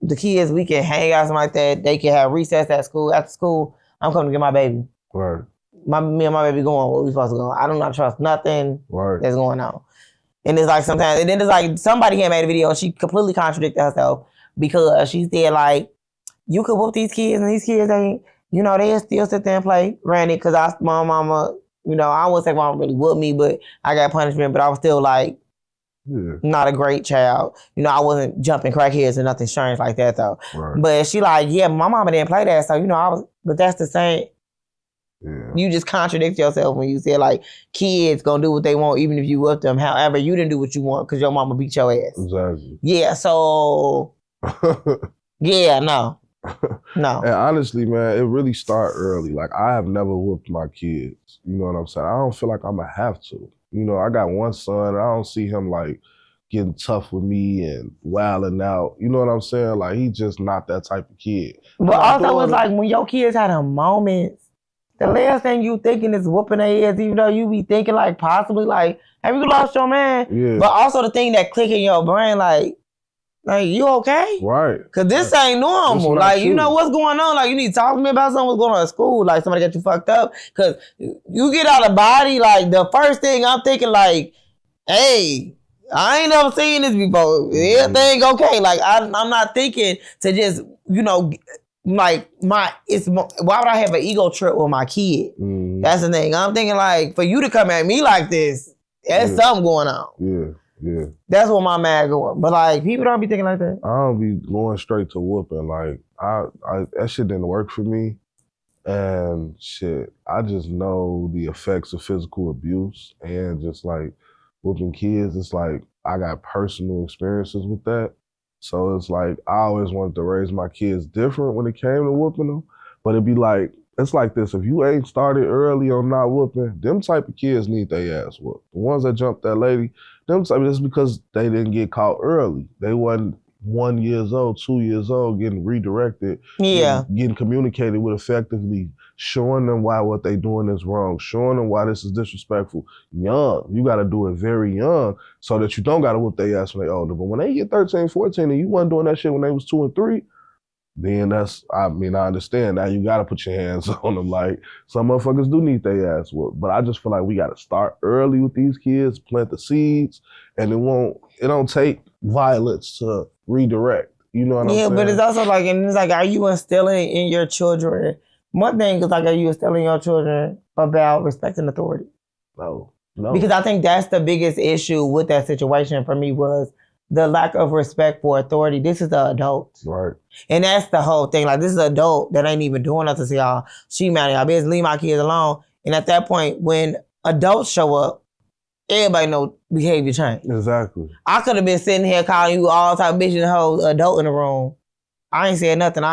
the kids, we can hang out something like that. They can have recess at school. After school, I'm coming to get my baby. Right. Me and my baby going where we supposed to go. I do not trust nothing that's going on. And it's like sometimes, and then it's like somebody had made a video and she completely contradicted herself because she said like, you could whoop these kids and these kids ain't, you know, they still sit there and play. Granted, because my mama, you know, I wouldn't say mama really whooped me, but I got punishment, but I was still like, not a great child. You know, I wasn't jumping crackheads or nothing strange like that though. Right. But she like, yeah, my mama didn't play that. So, you know, but that's the same. Yeah. You just contradict yourself when you say like, kids gonna do what they want even if you whoop them. However, you didn't do what you want because your mama beat your ass. Exactly. Yeah, so, yeah, no. No. And honestly, man, it really started early. Like, I have never whooped my kids. You know what I'm saying? I don't feel like I'm gonna have to. You know, I got one son, and I don't see him, like, getting tough with me and wilding out. You know what I'm saying? Like, he's just not that type of kid. But also, it's like, when your kids had a moment, the last thing you thinking is whooping their ass, even though you be thinking, like, possibly, like, have you lost your man? Yeah. But also the thing that click in your brain, like, you okay? Right. Because this ain't normal. Like, true. You know what's going on? Like, you need to talk to me about something what's going on at school. Like, somebody got you fucked up. Because you get out of body, like, the first thing I'm thinking, like, hey, I ain't never seen this before. Everything okay. Like, I'm not thinking to just, you know, like, why would I have an ego trip with my kid? That's the thing. I'm thinking, like, for you to come at me like this, there's something going on. Yeah. Yeah. That's what my mad going. But like, people don't be thinking like that. I don't be going straight to whooping. Like, I that shit didn't work for me. And shit, I just know the effects of physical abuse and just like whooping kids. It's like, I got personal experiences with that. So it's like, I always wanted to raise my kids different when it came to whooping them. But it'd be like, it's like this, if you ain't started early on not whooping, them type of kids need their ass whooped. The ones that jumped that lady, them type, it's because they didn't get caught early. They wasn't 1 years old, 2 years old, getting redirected, getting communicated with effectively, showing them why what they doing is wrong, showing them why this is disrespectful. Young, you got to do it very young so that you don't got to whoop their ass when they older. But when they get 13, 14, and you wasn't doing that shit when they was 2 and 3, then I understand. Now you got to put your hands on them. Like, some motherfuckers do need their ass whooped. But I just feel like we got to start early with these kids, plant the seeds, and it don't take violence to redirect. You know what I'm saying? Yeah, but it's also like, and it's like, are you instilling in your children? One thing is like, are you instilling your children about respecting authority? No. Because I think that's the biggest issue with that situation for me was the lack of respect for authority. This is the adult. Right. And that's the whole thing. Like, this is an adult that ain't even doing nothing to y'all. She mad at y'all. Bitch, leave my kids alone. And at that point, when adults show up, everybody know behavior change. Exactly. I could have been sitting here calling you all type of bitches and hoes, adult in the room. I ain't said nothing.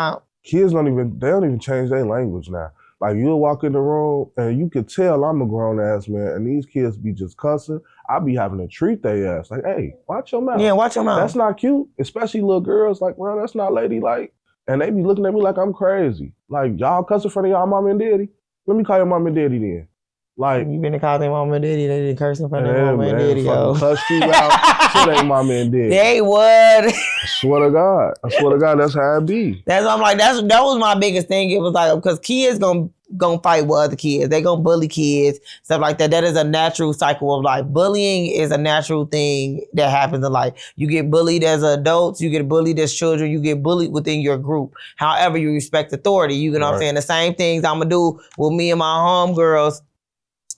Kids don't even change their language now. Like, you'll walk in the room and you could tell I'm a grown ass man, and these kids be just cussing. I be having to treat their ass like, hey, watch your mouth. Yeah, watch your mouth. That's not cute. Especially little girls, like, bro, that's not ladylike. And they be looking at me like I'm crazy. Like, y'all cuss in front of y'all mom and daddy? Let me call your mom and daddy then. Like, you been to call their mom and daddy, they didn't curse in front of their mom and daddy, yo. Cuss you out to their mom and daddy. They would. I swear to God, that's how it be. That's what I'm like, that was my biggest thing. It was like, because kids gonna fight with other kids. They gonna bully kids, stuff like that. That is a natural cycle of life. Bullying is a natural thing that happens in life. You get bullied as adults, you get bullied as children, you get bullied within your group. However, you respect authority. You know what I'm saying? The same things I'm gonna do with me and my homegirls.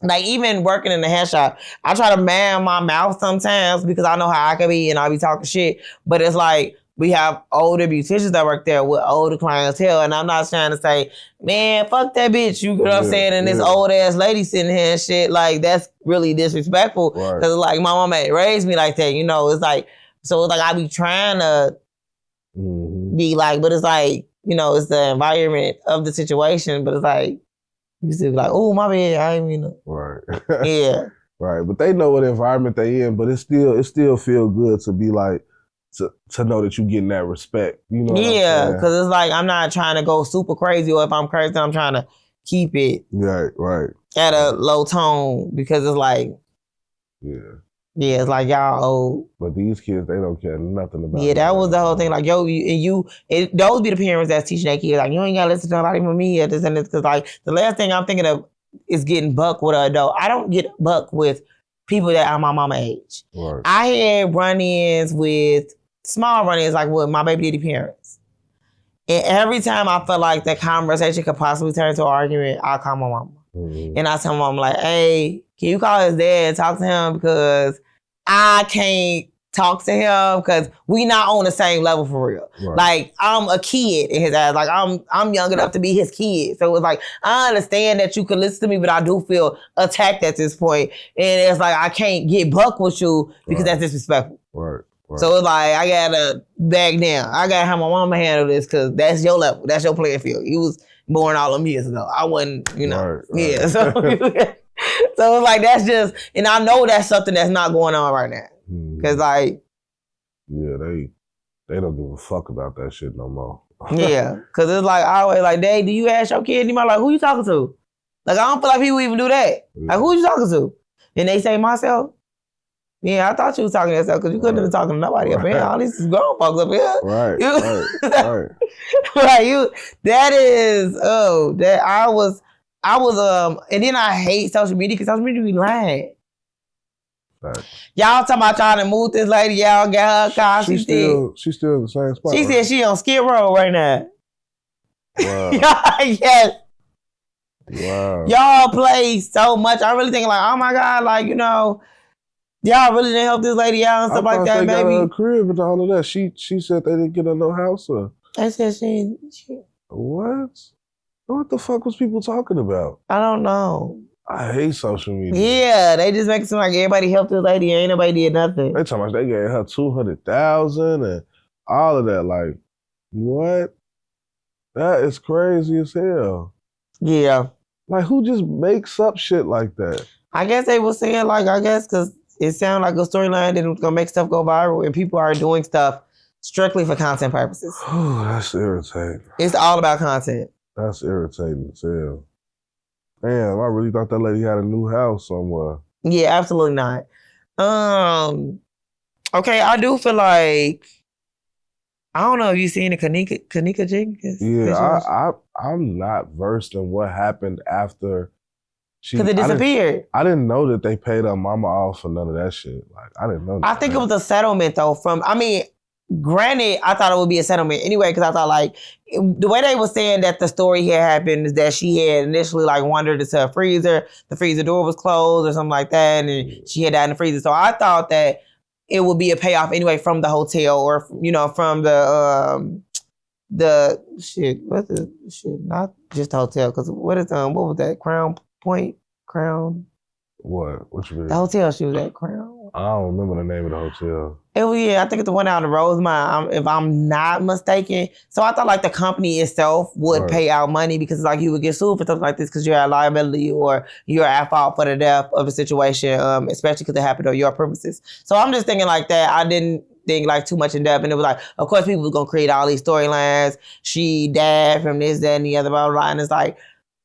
Like, even working in the hair shop, I try to man my mouth sometimes because I know how I can be and I be talking shit. But it's like, we have older beauticians that work there with older clientele, and I'm not trying to say, man, fuck that bitch, you know what I'm saying? And this old ass lady sitting here and shit, like, that's really disrespectful. Because like, my mama ain't raised me like that, you know? It's like, so it's like I be trying to be like, but it's like, you know, it's the environment of the situation, but it's like, you still be like, oh, my bad, I ain't mean to. Right. Yeah. Right, but they know what environment they in, but it still feel good to be like, to know that you getting that respect. You know what I'm saying? Because it's like, I'm not trying to go super crazy, or if I'm crazy, I'm trying to keep it right at a low tone, because it's like, it's like y'all old. But these kids, they don't care nothing about that was the whole thing. Like, those be the parents that's teaching their kids, like, you ain't gotta listen to nobody but me, or this and this. Because like, the last thing I'm thinking of is getting buck with an adult. I don't get buck with people that are my mama age. Right. I had run-ins with small run-ins, like with my baby daddy parents. And every time I felt like the conversation could possibly turn into an argument, I'll call my mama. And I tell my mom, like, hey, can you call his dad and talk to him? Because I can't talk to him because we not on the same level for real. Right. Like, I'm a kid in his eyes. Like, I'm young enough to be his kid. So it's like, I understand that you can listen to me, but I do feel attacked at this point. And it's like, I can't get buck with you because that's disrespectful. Right. So it's like, I gotta back down. I gotta have my mama handle this because that's your level. That's your playing field. You was born all them years ago. I wasn't, you know. Right. Yeah. So, so it's like, that's just, and I know that's something that's not going on right now. Cause like, they don't give a fuck about that shit no more. Yeah, cause it's like, I always like, Dad, do you ask your kid anymore? Like, who you talking to? Like, I don't feel like people even do that. Like, who you talking to? And they say, myself. Yeah, I thought you was talking to yourself because you couldn't have been talking to nobody up here. All these grown folks up here. Right. Like, that is, that I was, and then I hate social media because social media be lying. Right. Y'all talking about trying to move this lady, y'all got her car. She's still in the same spot. She said she on Skid Row right now. Wow. Yes. Wow. Y'all play so much. I really think like, oh my God, like, you know, y'all really didn't help this lady out and stuff like that, they baby. Got her a crib and all of that. She said they didn't get her no house. I said she. What? What the fuck was people talking about? I don't know. I hate social media. Yeah, they just make it seem like everybody helped this lady. Ain't nobody did nothing. They talking about they gave her $200,000 and all of that. Like, what? That is crazy as hell. Yeah. Like, who just makes up shit like that? I guess they were saying, like, because it sounded like a storyline that was going to make stuff go viral and people are doing stuff Strictly for content purposes. That's irritating. It's all about content. That's irritating as hell. Damn, I really thought that lady had a new house somewhere. Yeah, absolutely not. Okay, I do feel like I don't know if you seen the Kanika Jenkins. Yeah, I'm not versed in what happened after she. Because it disappeared. I didn't know that they paid her mama off for none of that shit. Like I didn't know. I think it was a settlement though. Granted, I thought it would be a settlement anyway because I thought like the way they were saying that the story had happened is that she had initially like wandered into a freezer, the freezer door was closed or something like that, and she had that in the freezer. So I thought that it would be a payoff anyway from the hotel or from the shit. What's the shit? Not just the hotel because what was that? Crown Point? Crown? What? What you mean? The hotel she was at, Crown. I don't remember the name of the hotel. I think it's the one out in Rosemont, if I'm not mistaken. So I thought like the company itself would pay out money because like you would get sued for something like this because you're at liability or you're at fault for the death of a situation, especially because it happened on your premises. So I'm just thinking like that. I didn't think like too much in depth, and it was like, of course, people were gonna create all these storylines. She died from this, that, and the other, blah, blah, blah. And it's like,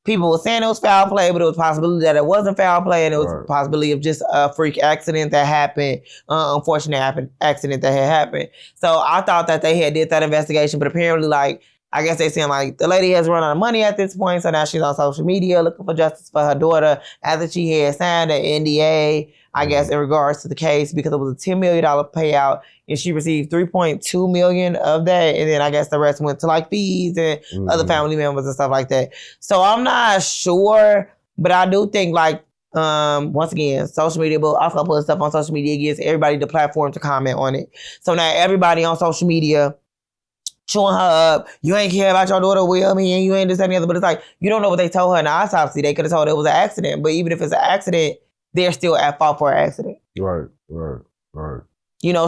people were saying it was foul play, but it was a possibility that it wasn't foul play, and it was a possibility of just a freak accident that happened, unfortunate accident that had happened. So I thought that they had did that investigation, but apparently, like, I guess they saying like the lady has run out of money at this point, so now she's on social media looking for justice for her daughter after she had signed an NDA, I guess, in regards to the case because it was a $10 million payout, and she received $3.2 million of that, and then I guess the rest went to like fees and other family members and stuff like that. So I'm not sure, but I do think like once again, social media, but also put stuff on social media gives everybody the platform to comment on it. So now everybody on social media chewing her up, you ain't care about your daughter with me, and you ain't this, that, and the other. But it's like, you don't know what they told her in the autopsy. They could have told her it was an accident. But even if it's an accident, they're still at fault for an accident. Right.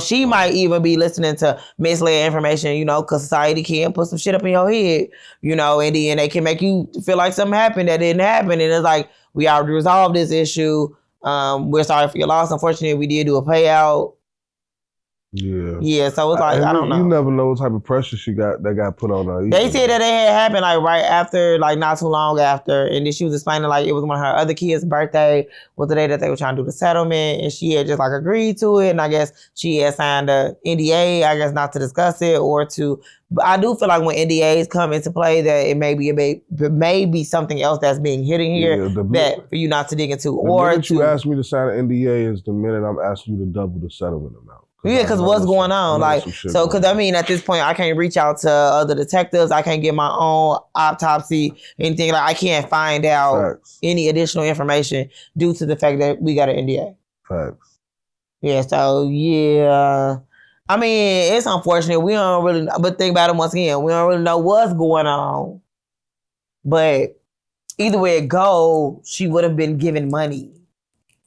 She might even be listening to misled information, because society can put some shit up in your head, and then they can make you feel like something happened that didn't happen. And it's like, we already resolved this issue. We're sorry for your loss. Unfortunately, we did do a payout. Yeah, so it's like, I don't know. You never know what type of pressure that got put on her. They said that it had happened like right after, like not too long after, and then she was explaining like it was one of her other kids' birthday was the day that they were trying to do the settlement, and she had just like agreed to it, and I guess she had signed a NDA, I guess not to discuss it or to, but I do feel like when NDAs come into play that it may be something else that's being hidden here that for you not to dig into. The minute you ask me to sign an NDA is the minute I'm asking you to double the settlement amount. Yeah, because what's going on? Like, so, because I mean, at this point, I can't reach out to other detectives. I can't get my own autopsy, anything. Like, I can't find out any additional information due to the fact that we got an NDA. Facts. Yeah, so, yeah. I mean, it's unfortunate. We don't really, but think about it once again, we don't really know what's going on. But either way it go, she would have been given money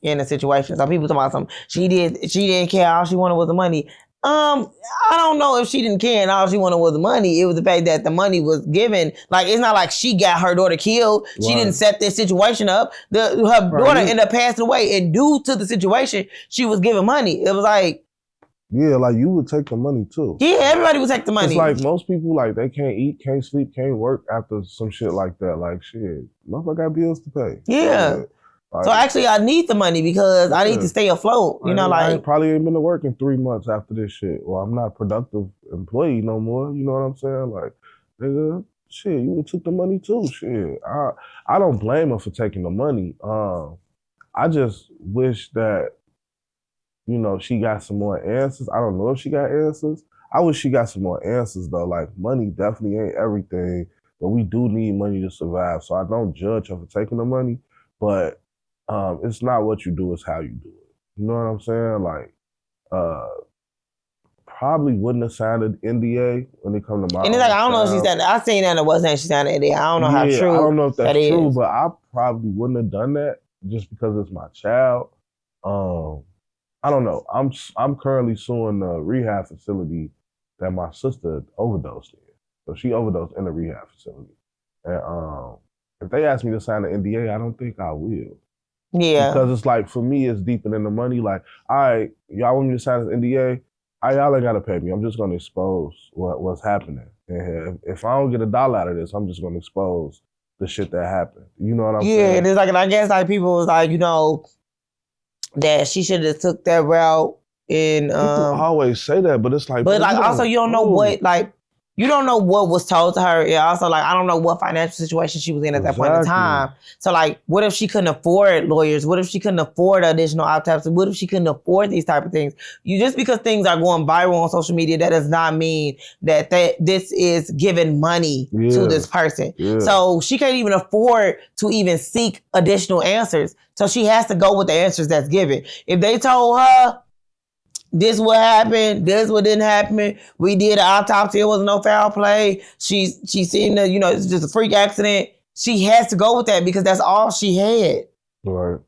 in a situation. So people talking about something. She didn't care. All she wanted was the money. I don't know if she didn't care and all she wanted was the money. It was the fact that the money was given. Like, it's not like she got her daughter killed. Right. She didn't set this situation up. Her daughter ended up passing away, and due to the situation, she was given money. It was like, yeah, like you would take the money too. Yeah, everybody would take the money. It's like most people, like they can't eat, can't sleep, can't work after some shit like that. Like shit, motherfucker got bills to pay. Yeah. Like, so actually, I need the money because I need to stay afloat. I probably ain't been to work in 3 months after this shit. Well, I'm not a productive employee no more. You know what I'm saying? Like, nigga, shit, you would took the money too. Shit, I don't blame her for taking the money. I just wish that, she got some more answers. I don't know if she got answers. I wish she got some more answers though. Like, money definitely ain't everything, but we do need money to survive. So I don't judge her for taking the money, but it's not what you do, it's how you do it. You know what I'm saying? Like, probably wouldn't have signed an NDA when it come to my. And it's like, I don't know if she's signed. I seen that it wasn't she signed an NDA. I don't know how true. I don't know if that's true, is. But I probably wouldn't have done that just because it's my child. I don't know. I'm currently suing the rehab facility that my sister overdosed in. So she overdosed in the rehab facility. And if they ask me to sign an NDA, I don't think I will. Yeah. Because it's like, for me, it's deeper than the money. Like, all right, y'all want me to sign this NDA? y'all ain't gotta pay me. I'm just gonna expose what's happening. And if I don't get $1 out of this, I'm just gonna expose the shit that happened. You know what I'm saying? Yeah, and it's like, and I guess like people was like, you know, that she should have took that route. And people always say that, but it's like, but like also you don't know what, like, you don't know what was told to her. And also, like, I don't know what financial situation she was in at that point in time. So, like, what if she couldn't afford lawyers? What if she couldn't afford additional autopsy? What if she couldn't afford these type of things? You just because things are going viral on social media, that does not mean that this is giving money to this person. Yeah. So she can't even afford to even seek additional answers. So she has to go with the answers that's given. If they told her, this what happened, this what didn't happen, we did an autopsy, it was no foul play, she seen that, you know, it's just a freak accident, she has to go with that because that's all she had. Right.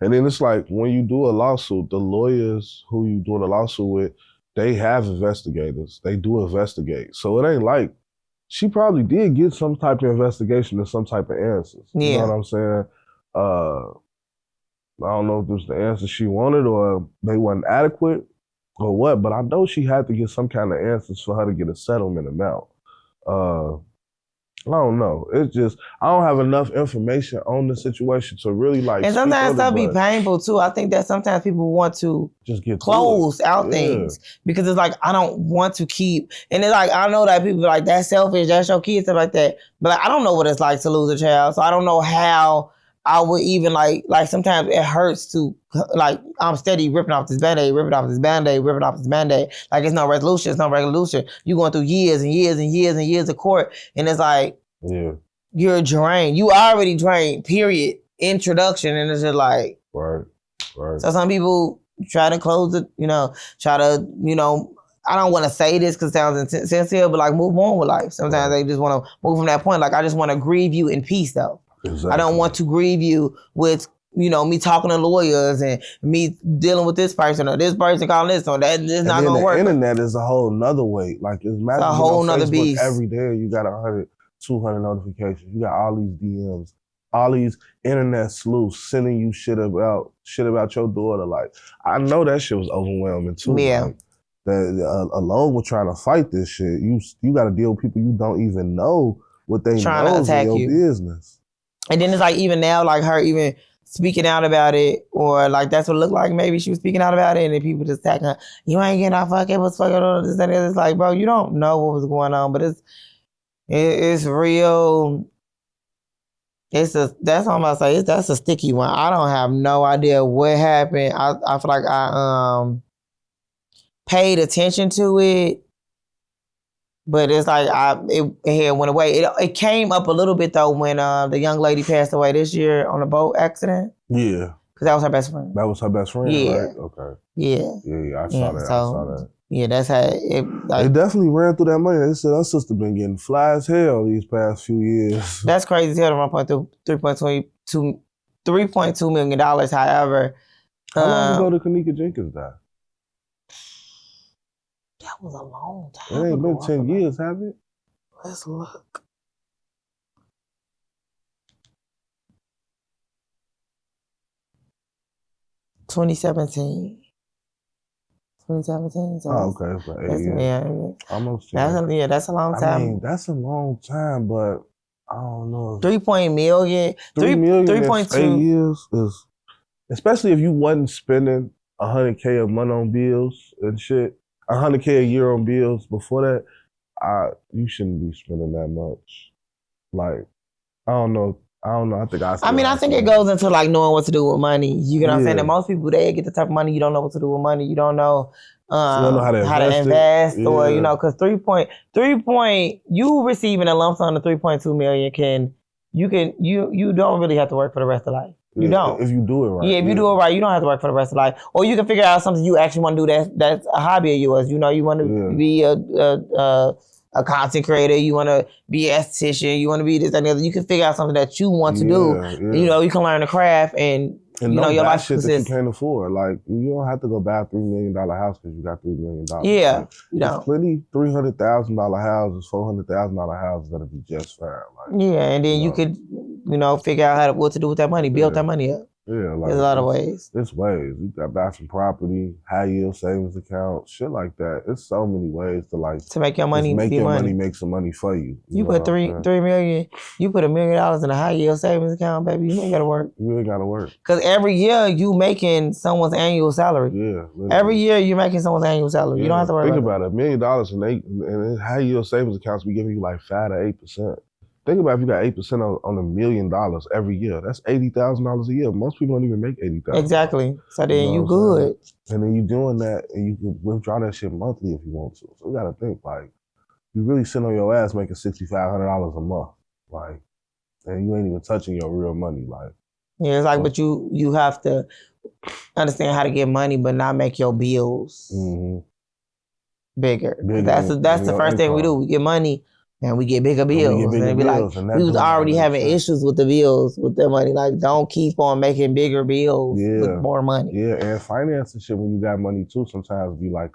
And then it's like, when you do a lawsuit, the lawyers who you doing a lawsuit with, they have investigators. They do investigate. So it ain't like, she probably did get some type of investigation and some type of answers. You know what I'm saying? I don't know if it was the answer she wanted or they wasn't adequate or what, but I know she had to get some kind of answers for her to get a settlement amount. I don't know. It's just, I don't have enough information on the situation to really like. And sometimes that'll be painful too. I think that sometimes people want to just get close out things because it's like, I don't want to keep, and it's like, I know that people are like, that's selfish, that's your kid, stuff like that. But like, I don't know what it's like to lose a child. So I don't know how I would even like sometimes it hurts to, like, I'm steady ripping off this Band-Aid, ripping off this Band-Aid, ripping off this Band-Aid. Like, it's no resolution, it's no resolution. You're going through years and years and years and years of court. And it's like, you're drained. You already drained, period. Introduction. And it's just like. Right. So some people try to close it, you know, try to, you know, I don't want to say this because it sounds insensitive, but like move on with life. Sometimes they just want to move from that point. Like, I just want to grieve you in peace though. Exactly. I don't want to grieve you with, you know, me talking to lawyers and me dealing with this person or this person calling this or that. It's not going to work. The internet is a whole nother weight. Like, it's a whole nother beast. Every day you got 100, 200 notifications. You got all these DMs, all these internet sleuths sending you shit about your daughter. Like, I know that shit was overwhelming too. Yeah. Like, alone with trying to fight this shit, you got to deal with people you don't even know what they trying know to attack in your you. Business. And then it's like, even now, like her even speaking out about it, or like that's what it looked like. Maybe she was speaking out about it, and then people just attacking her. You ain't getting off fucking what's fucking on this and that. It's like, bro, you don't know what was going on, but it's real. That's what I'm about to say. That's a sticky one. I don't have no idea what happened. I feel like I paid attention to it. But it's like it had went away. It came up a little bit though when the young lady passed away this year on a boat accident. Yeah. Because that was her best friend. That was her best friend, yeah. Right? Okay. Yeah. I saw that. So, I saw that. Yeah, that's how it. Like, they definitely ran through that money. They said her sister been getting fly as hell these past few years. That's crazy as hell to run $3.2 million. However, how long ago did Kanika Jenkins die? That was a long time. It ain't been 10 years, have it? Let's look. $2017. So oh, okay. So 8 years. Yeah. Almost. That's a long time. I mean, that's a long time, but I don't know. 3 million. 3.2. 8 years is, especially if you wasn't spending $100K a month on bills and shit. $100K a year on bills before that, you shouldn't be spending that much. Like, I don't know. I think it goes into like knowing what to do with money. You get what I'm saying? That most people, they get the type of money, you don't know what to do with money. You don't know, you don't know how to invest or, you know, because 3 point, you receiving a lump sum of 3.2 million you don't really have to work for the rest of life. You don't. If you do it right. Yeah, if you do it right, you don't have to work for the rest of life. Or you can figure out something you actually want to do that's a hobby of yours. You know, you want to be a content creator, you want to be an esthetician, you want to be this and the other. You can figure out something that you want to do. Yeah. You know, you can learn the craft and you know, your life shit that you can't afford. Like, you don't have to go buy a $3 million house because you got $3 million. Yeah. Like, there's plenty $300,000 houses, $400,000 houses that'll be just fine. Like, yeah, and then you could, you know, figure out what to do with that money, build that money up. Yeah, like there's a lot of ways. It's ways. You got buy some property, high yield savings account, shit like that. It's so many ways to make your money make your money. Make some money for you. You put $3 million. You put $1 million in a high yield savings account, baby. You ain't gotta work. You ain't gotta work. Because every year you making someone's annual salary. Yeah. Literally. Every year you making someone's annual salary. Yeah. You don't have to worry. Think about it. $1 million and high yield savings accounts be giving you like 5 to 8%. Think about if you got 8% on $1 million every year. That's $80,000 a year. Most people don't even make $80,000. Exactly. So then you good. And then you doing that, and you can withdraw that shit monthly if you want to. So you gotta think like you really sitting on your ass making $6,500 a month, like, and you ain't even touching your real money, like. Yeah, it's like, but you have to understand how to get money, but not make your bills bigger. That's the first thing we do. We get money. And we get bigger bills. And be like, we was already having issues with the bills, with the money. Like, don't keep on making bigger bills with more money. Yeah, and financing shit when you got money too sometimes be like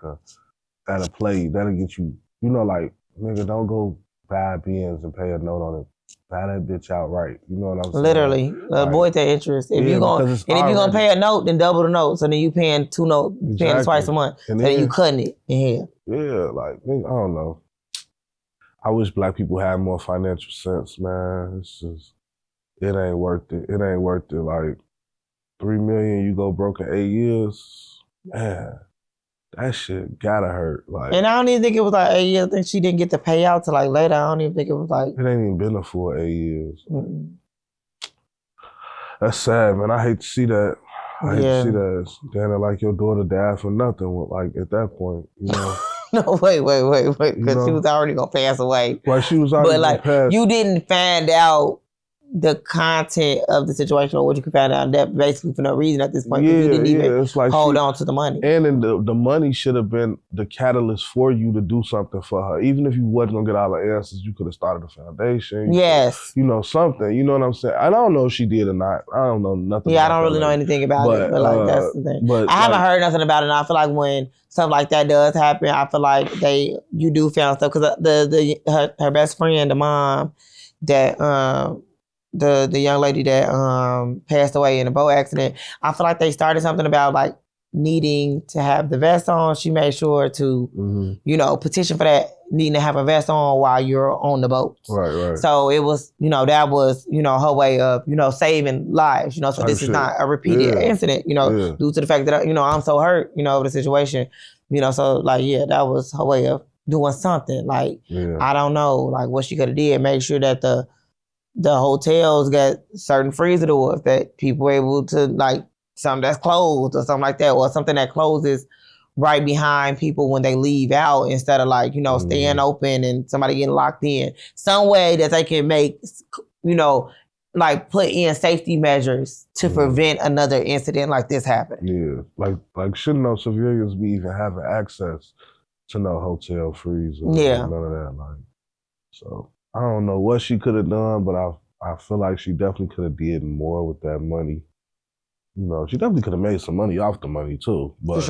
at a play. That'll get you, like, nigga, don't go buy Benz and pay a note on it. Buy that bitch outright. You know what I'm saying? Literally. Avoid that interest. If you're gonna pay a note, then double the note. So then you paying two notes, paying twice a month. And then you cutting it in here. Yeah, like, I don't know. I wish black people had more financial sense, man. It's just, it ain't worth it. It ain't worth it. Like, $3 million, you go broke in 8 years, man, that shit gotta hurt. Like, and I don't even think it was like 8 years. I think she didn't get the payout till like later. I don't even think it was like. It ain't even been a full 8 years. That's sad, man. I hate to see that. I hate to see that. Damn, like your daughter died for nothing. Like at that point, No, wait, because she was already gonna pass away. Well, she was already gonna pass. You didn't find out the content of the situation or what you could find out that basically for no reason at this point. You didn't even it's like hold on to the money. And then the money should have been the catalyst for you to do something for her. Even if you wasn't gonna get all the answers, you could have started a foundation. Something. You know what I'm saying? I don't know if she did or not. I don't know nothing. Yeah, I don't really know anything about it, but like that's the thing. But I haven't heard nothing about it. And I feel like when stuff like that does happen, I feel like you do found stuff because her best friend, the mom, that the young lady that passed away in a boat accident, I feel like they started something about like needing to have the vest on. She made sure to, petition for that, needing to have a vest on while you're on the boat. Right. So it was, that was, her way of, saving lives, so this is not a repeated incident, due to the fact that, I'm so hurt, over the situation, so like, that was her way of doing something. Like, I don't know, like what she could have did, make sure that the hotels got certain freezer doors that people were able to, like, something that's closed or something like that, or something that closes right behind people when they leave out instead of like, staying open and somebody getting locked in. Some way that they can make, like put in safety measures to prevent another incident like this happening. Yeah, like shouldn't no civilians be even having access to no hotel freezer? None of that, like, so. I don't know what she could have done, but I feel like she definitely could have did more with that money. She definitely could have made some money off the money too, but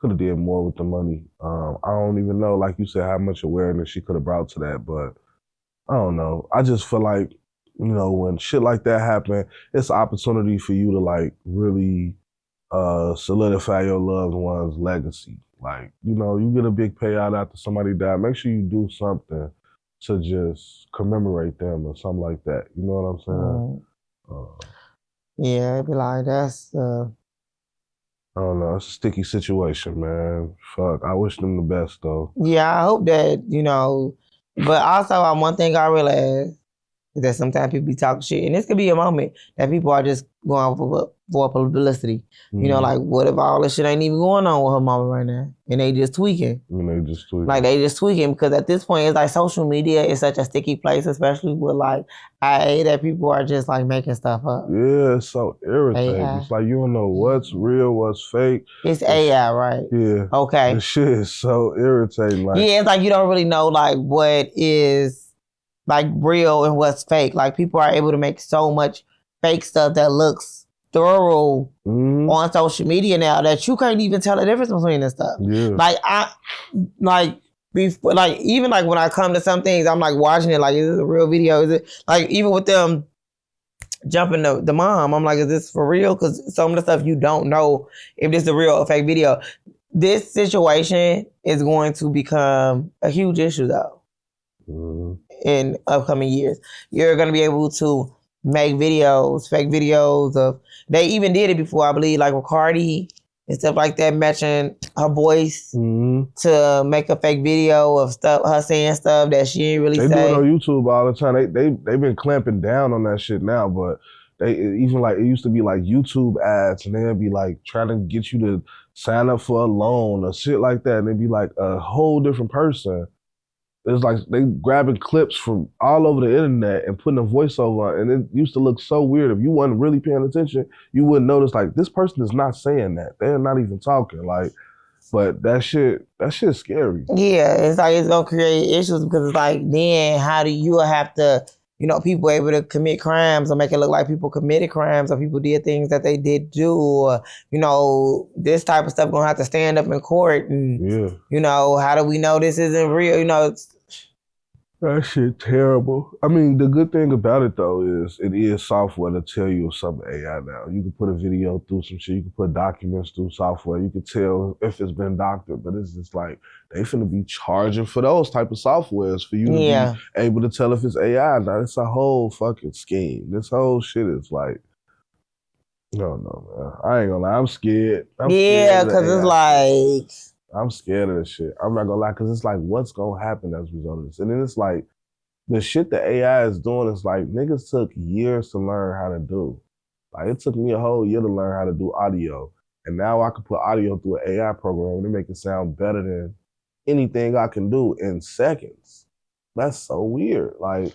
could have did more with the money. I don't even know, like you said, how much awareness she could have brought to that, but I don't know. I just feel like, when shit like that happen, it's an opportunity for you to like really solidify your loved one's legacy. Like, you get a big payout after somebody died, make sure you do something to just commemorate them or something like that. You know what I'm saying? It'd be like, that's... I don't know. It's a sticky situation, man. Fuck. I wish them the best, though. Yeah, I hope that, But also, one thing I realized is that sometimes people be talking shit. And this could be a moment that people are just going for publicity. Like, what if all this shit ain't even going on with her mama right now? And they just tweaking. Like, they just tweaking because at this point, it's like social media is such a sticky place, especially with like IA, that people are just like making stuff up. Yeah, it's so irritating. AI. It's like you don't know what's real, what's fake. It's AI, right? Yeah. Okay. The shit is so irritating. Like, it's like you don't really know like what is like real and what's fake. Like people are able to make so much fake stuff that looks thorough on social media now that you can't even tell the difference between this stuff. Yeah. Like even like when I come to some things, I'm like watching it like, is this a real video? Is it like even with them jumping the mom. I'm like, is this for real? Because some of the stuff you don't know if this is a real or fake video. This situation is going to become a huge issue though in upcoming years. You're going to be able to make videos, fake videos of. They even did it before, I believe, like with Cardi and stuff like that, matching her voice to make a fake video of stuff, her saying stuff that she didn't really say. They do it on YouTube all the time. They've been clamping down on that shit now, but they even like it used to be like YouTube ads, and they'd be like trying to get you to sign up for a loan or shit like that, and they'd be like a whole different person. It's like they grabbing clips from all over the internet and putting a voiceover on, and it used to look so weird. If you wasn't really paying attention, you wouldn't notice like this person is not saying that. They're not even talking. Like, but that shit's scary. Yeah, it's like it's gonna create issues because it's like then how do you have to, people able to commit crimes or make it look like people committed crimes or people did things that they did do or, this type of stuff gonna have to stand up in court and, how do we know this isn't real? That shit terrible. I mean, the good thing about it though is it is software to tell you if something AI now. You can put a video through some shit. You can put documents through software. You can tell if it's been doctored, but it's just like they finna be charging for those type of softwares for you to be able to tell if it's AI. Now it's a whole fucking scheme. This whole shit is like, no, man. I ain't gonna lie. I'm scared. Because it's like. I'm scared of this shit. I'm not gonna lie, because it's like, what's gonna happen as a result of this? And then it's like, the shit that AI is doing is like, niggas took years to learn how to do. Like, it took me a whole year to learn how to do audio. And now I can put audio through an AI program and it make it sound better than anything I can do in seconds. That's so weird. Like,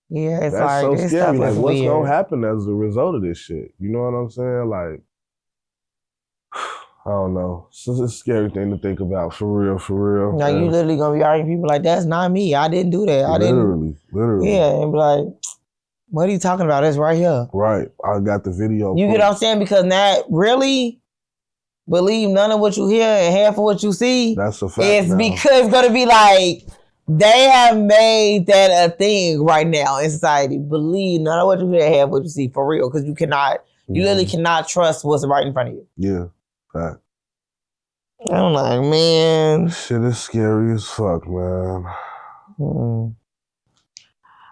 it's that's like, so scary. Like, what's weird. gonna happen as a result of this shit? You know what I'm saying? Like, I don't know. It's a scary thing to think about, for real. Now you literally gonna be arguing people like, that's not me. I didn't do that. Literally. Yeah, and be like, what are you talking about? It's right here. Right. I got the video. You get what I'm saying? Because now, really, believe none of what you hear and half of what you see. That's a fact. It's because it's gonna be like, they have made that a thing right now in society. Believe none of what you hear and half what you see, for real. Because you literally cannot trust what's right in front of you. Yeah. Fact. I'm like, man. Shit is scary as fuck, man. Oh,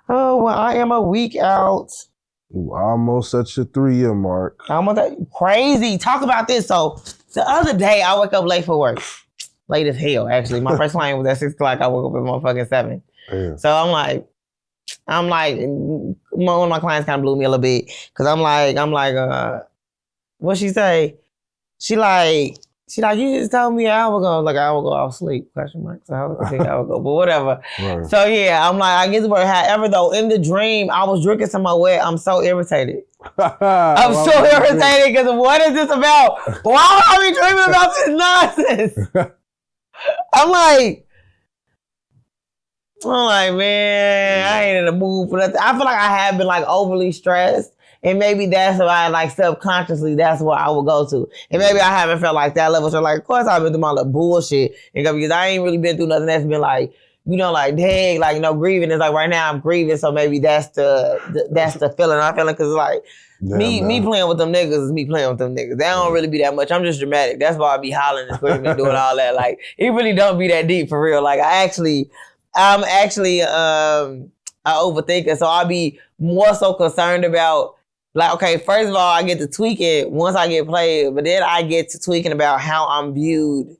well, I am a week out. Almost at your 3-year mark. Crazy. Talk about this. So, the other day, I woke up late for work. Late as hell, actually. My first client was at 6 o'clock. I woke up at motherfucking 7. Yeah. So, I'm like, one of my clients kind of blew me a little bit. Because I'm like, what'd she say? She like, you just told me an hour ago. I was like, an hour ago, I was asleep, question mark. So I was an hour ago, but whatever. Right. So yeah, I'm like, I get to work. However though, in the dream, I was drinking some of my wet. I'm so irritated. I'm so irritated because what is this about? Why would I be dreaming about this nonsense? I'm like, man, I ain't in the mood for nothing. I feel like I have been like overly stressed. And maybe that's why, like, subconsciously, that's what I will go to. And maybe I haven't felt like that level. So, like, of course, I've been through my little bullshit. Because I ain't really been through nothing that's been like, like, dang, like, grieving. It's like, right now I'm grieving. So maybe that's the feeling I'm feeling. Because, like, me playing with them niggas is me playing with them niggas. They don't really be that much. I'm just dramatic. That's why I be hollering and screaming and doing all that. Like, it really don't be that deep for real. Like, I'm actually an overthinker. So I'll be more so concerned about, like, okay, first of all, I get to tweak it once I get played, but then I get to tweaking about how I'm viewed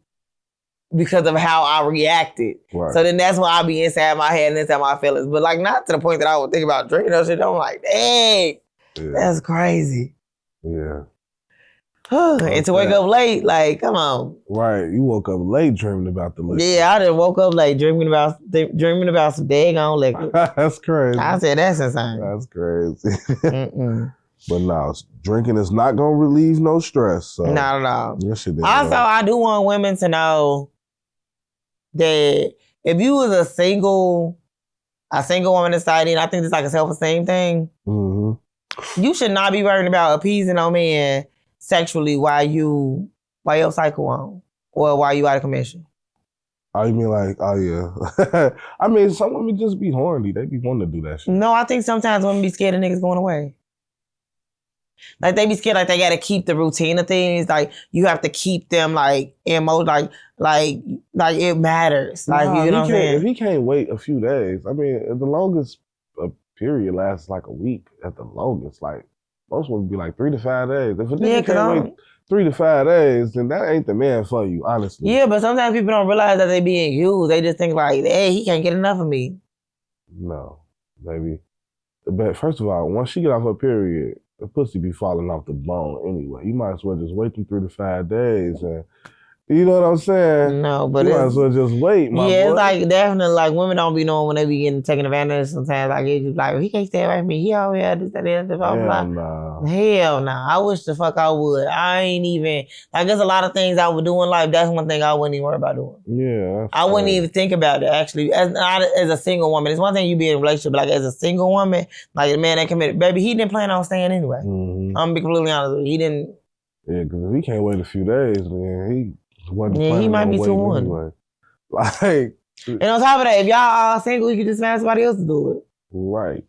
because of how I reacted. Right. So then that's why I be inside my head and inside my feelings. But like, not to the point that I would think about drinking those shit. I'm like, dang, that's crazy. Yeah. And to wake up late, like, come on. Right, you woke up late dreaming about the liquor. Yeah, I done woke up late dreaming about some daggone liquor. That's crazy. I said, that's insane. That's crazy. But no, drinking is not gonna relieve no stress. So. Not at all. Also, I do want women to know that if you was a single woman in society, and I think it's like a self-esteem thing, you should not be worried about appeasing a man sexually while your cycle on or while you out of commission. Oh, you mean like, oh yeah. I mean, some women just be horny. They be wanting to do that shit. No, I think sometimes women be scared of niggas going away. Like they be scared, like they gotta keep the routine of things. Like you have to keep them like like it matters. Like you know what I'm saying? If he can't wait a few days, I mean, the longest period lasts like a week at the longest. Like most would be like 3 to 5 days. If a nigga can't wait 3 to 5 days, then that ain't the man for you, honestly. Yeah, but sometimes people don't realize that they being used. They just think like, hey, he can't get enough of me. No, baby. But first of all, once she get off her period, the pussy be falling off the bone anyway. You might as well just wait them 3 to 5 days and you know what I'm saying? No, but you might as well just wait, my boy. It's like definitely like women don't be knowing when they be getting taken advantage of sometimes. Like it's just like, he can't stay away from me. He always had this, that, blah, blah, blah. Hell no. I wish the fuck I would. I ain't even, like there's a lot of things I would do in life. That's one thing I wouldn't even worry about doing. Yeah. I wouldn't even think about it actually. As a single woman. It's one thing you be in a relationship, but like as a single woman, like the man that committed, baby, he didn't plan on staying anyway. I'm gonna be completely honest with you. He didn't. Yeah, because if he can't wait a few days, then he might be too one. Anyway. Like, and on top of that, if y'all are single, you can just find somebody else to do it. Right.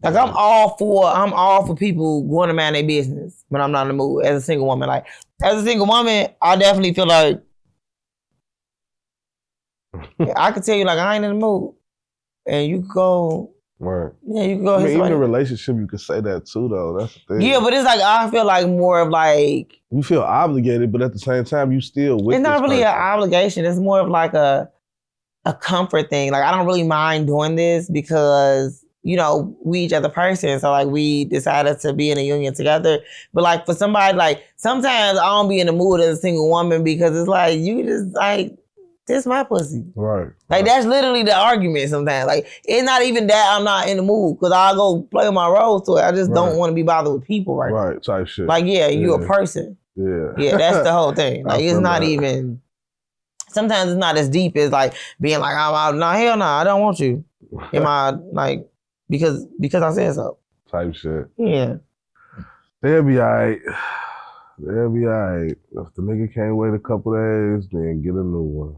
Like I'm all for people going to mind their business when I'm not in the mood as a single woman. Like as a single woman, I definitely feel like I could tell you like I ain't in the mood, and you could go. Right. Yeah, you can go. I mean, even in a relationship, you could say that too, though. That's the thing. Yeah, but it's like I feel like more of like you feel obligated, but at the same time, you still with. It's not really an obligation. It's more of like a comfort thing. Like I don't really mind doing this because we each other person, so like we decided to be in a union together. But like for somebody, like sometimes I don't be in the mood as a single woman because it's like you just like. This my pussy. Right. Like, that's literally the argument sometimes. Like, it's not even that I'm not in the mood, because I'll go play my roles to it. I just don't want to be bothered with people right now. Right, type shit. Like, you a person. Yeah. Yeah, that's the whole thing. Like, it's not even, sometimes it's not as deep as, like, being like, no, hell no, I don't want you. Am I, like, because I said so. Type shit. Yeah. They'll be all right. They'll be all right. If the nigga can't wait a couple days, then get a new one.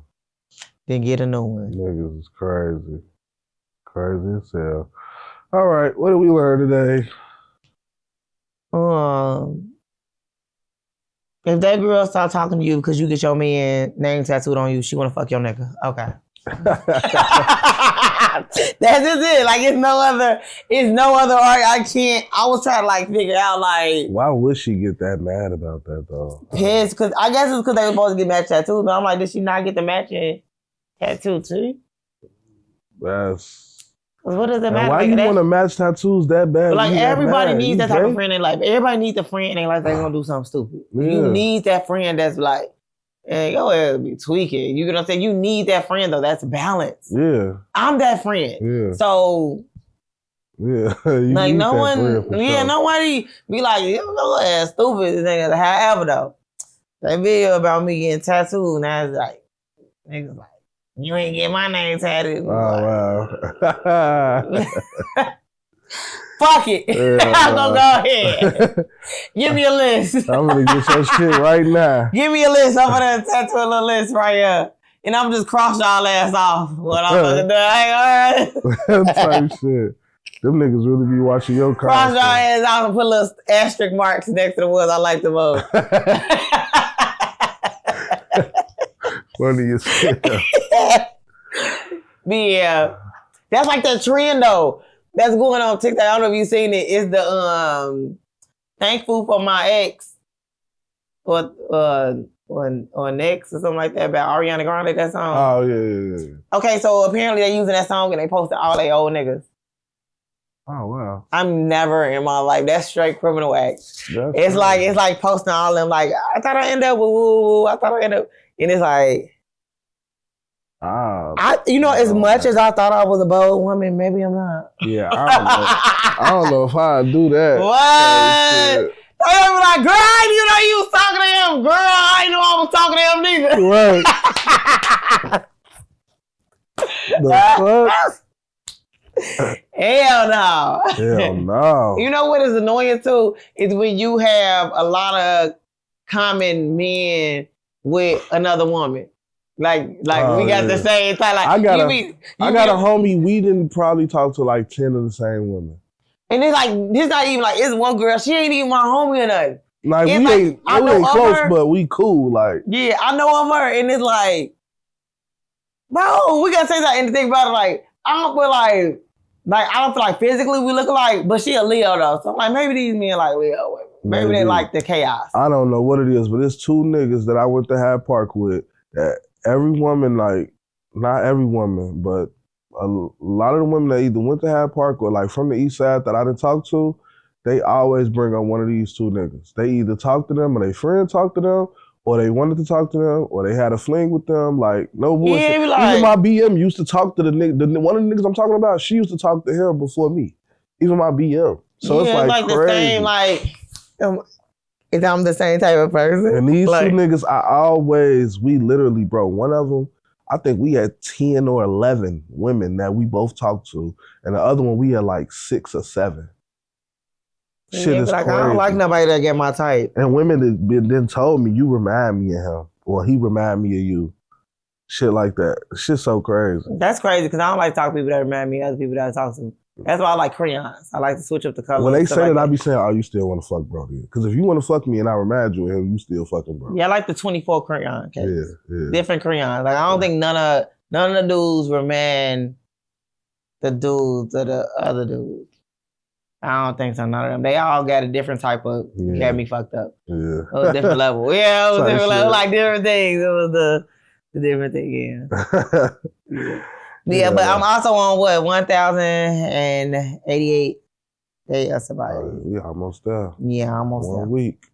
Then get a new one. Niggas is crazy. Crazy as hell. All right, what did we learn today? If that girl start talking to you because you get your man name tattooed on you, she want to fuck your nigga. Okay. That's just it. Like, it's no other I was trying to, like, figure out, like... Why would she get that mad about that, though? Yes, because I guess it's because they were supposed to get match tattoos, but I'm like, did she not get the matching tattoo, too? That's... What does it matter? Why you want to match tattoos that bad? But like, everybody needs that type of friend in life. Everybody needs a friend in their life that's going to do something stupid. Yeah. You need that friend that's like, hey, go ahead, be tweaking. You know what I'm saying? You need that friend, though. That's balance. Yeah. I'm that friend. Yeah. So... Yeah. Like, no one... Yeah, nobody be like, go ahead, stupid. However, though, that video about me getting tattooed, now it's like, niggas like, you ain't get my name tattooed. Oh, wow. Fuck it. Yeah, I'm gonna go ahead. Give me a list. I'm gonna get your shit right now. Give me a list. I'm gonna tattoo a little list right here. And I'm just cross y'all ass off. What I'm gonna do. Alright. Type shit. Them niggas really be watching your content. Cross y'all ass off and put little asterisk marks next to the ones I like the most. Funny as hell. But yeah. That's like the trend though. That's going on TikTok. I don't know if you've seen it. It's the thankful for my ex or next or something like that about Ariana Grande, that song. Oh yeah. Okay, so apparently they using that song and they posted all they old niggas. Oh wow. I'm never in my life. That's straight criminal act. It's like posting all them like, I thought I ended up with woo. I thought I ended up, and it's like, as much as I thought I was a bold woman, maybe I'm not. Yeah, I don't know. I don't know if I'd do that. What? I was like, girl, I didn't know you was talking to him. Girl, I didn't know I was talking to him neither. Right. The fuck? Hell no. Hell no. You know what is annoying too? Is when you have a lot of common men with another woman. Like we got the same time. Like, I got a homie, we didn't probably talk to like 10 of the same women. And it's like, this not even like, it's one girl, she ain't even my homie or nothing. Like, we like, ain't close, but we cool. Like, yeah, I know of her, and it's like, bro, we gotta say something and think about it. Like, I don't feel like I don't feel like physically we look alike, but she a Leo though. So I'm like, maybe these men like Leo. Maybe they like the chaos. I don't know what it is, but it's two niggas that I went to Hyde Park with. That every woman, like, not every woman, but a lot of the women that either went to Hyde Park or like from the east side that I didn't talk to, they always bring on one of these two niggas. They either talk to them or their friend talk to them, or they wanted to talk to them, or they had a fling with them. Like, no bullshit. Yeah, even my BM used to talk to the nigga. One of the niggas I'm talking about, she used to talk to him before me. Even my BM. So yeah, it's like crazy. The same, like, is I'm the same type of person. And these two niggas, we literally, bro, one of them, I think we had 10 or 11 women that we both talked to, and the other one we had like 6 or 7. Shit is like, crazy. I don't like nobody that get my type. And women that then told me, you remind me of him, or he remind me of you. Shit like that. Shit's so crazy. That's crazy, because I don't like talking to people that remind me of other people that I talk to. That's why I like crayons. I like to switch up the colors. When they say that, I be saying, oh, you still want to fuck bro then. Because if you want to fuck me and I remind you of him, you still fucking bro. Yeah, I like the 24 crayon cases. Yeah. Different crayons. Like, I don't think none of the dudes remind the dudes of the other dudes. I don't think so, none of them. They all got a different type of, got me fucked up. Yeah. It was a different level. Yeah, it was different level. Like different things. It was the different thing, yeah, but I'm also on 1,088 days of sobriety. We almost there. Yeah, almost there. 1 week.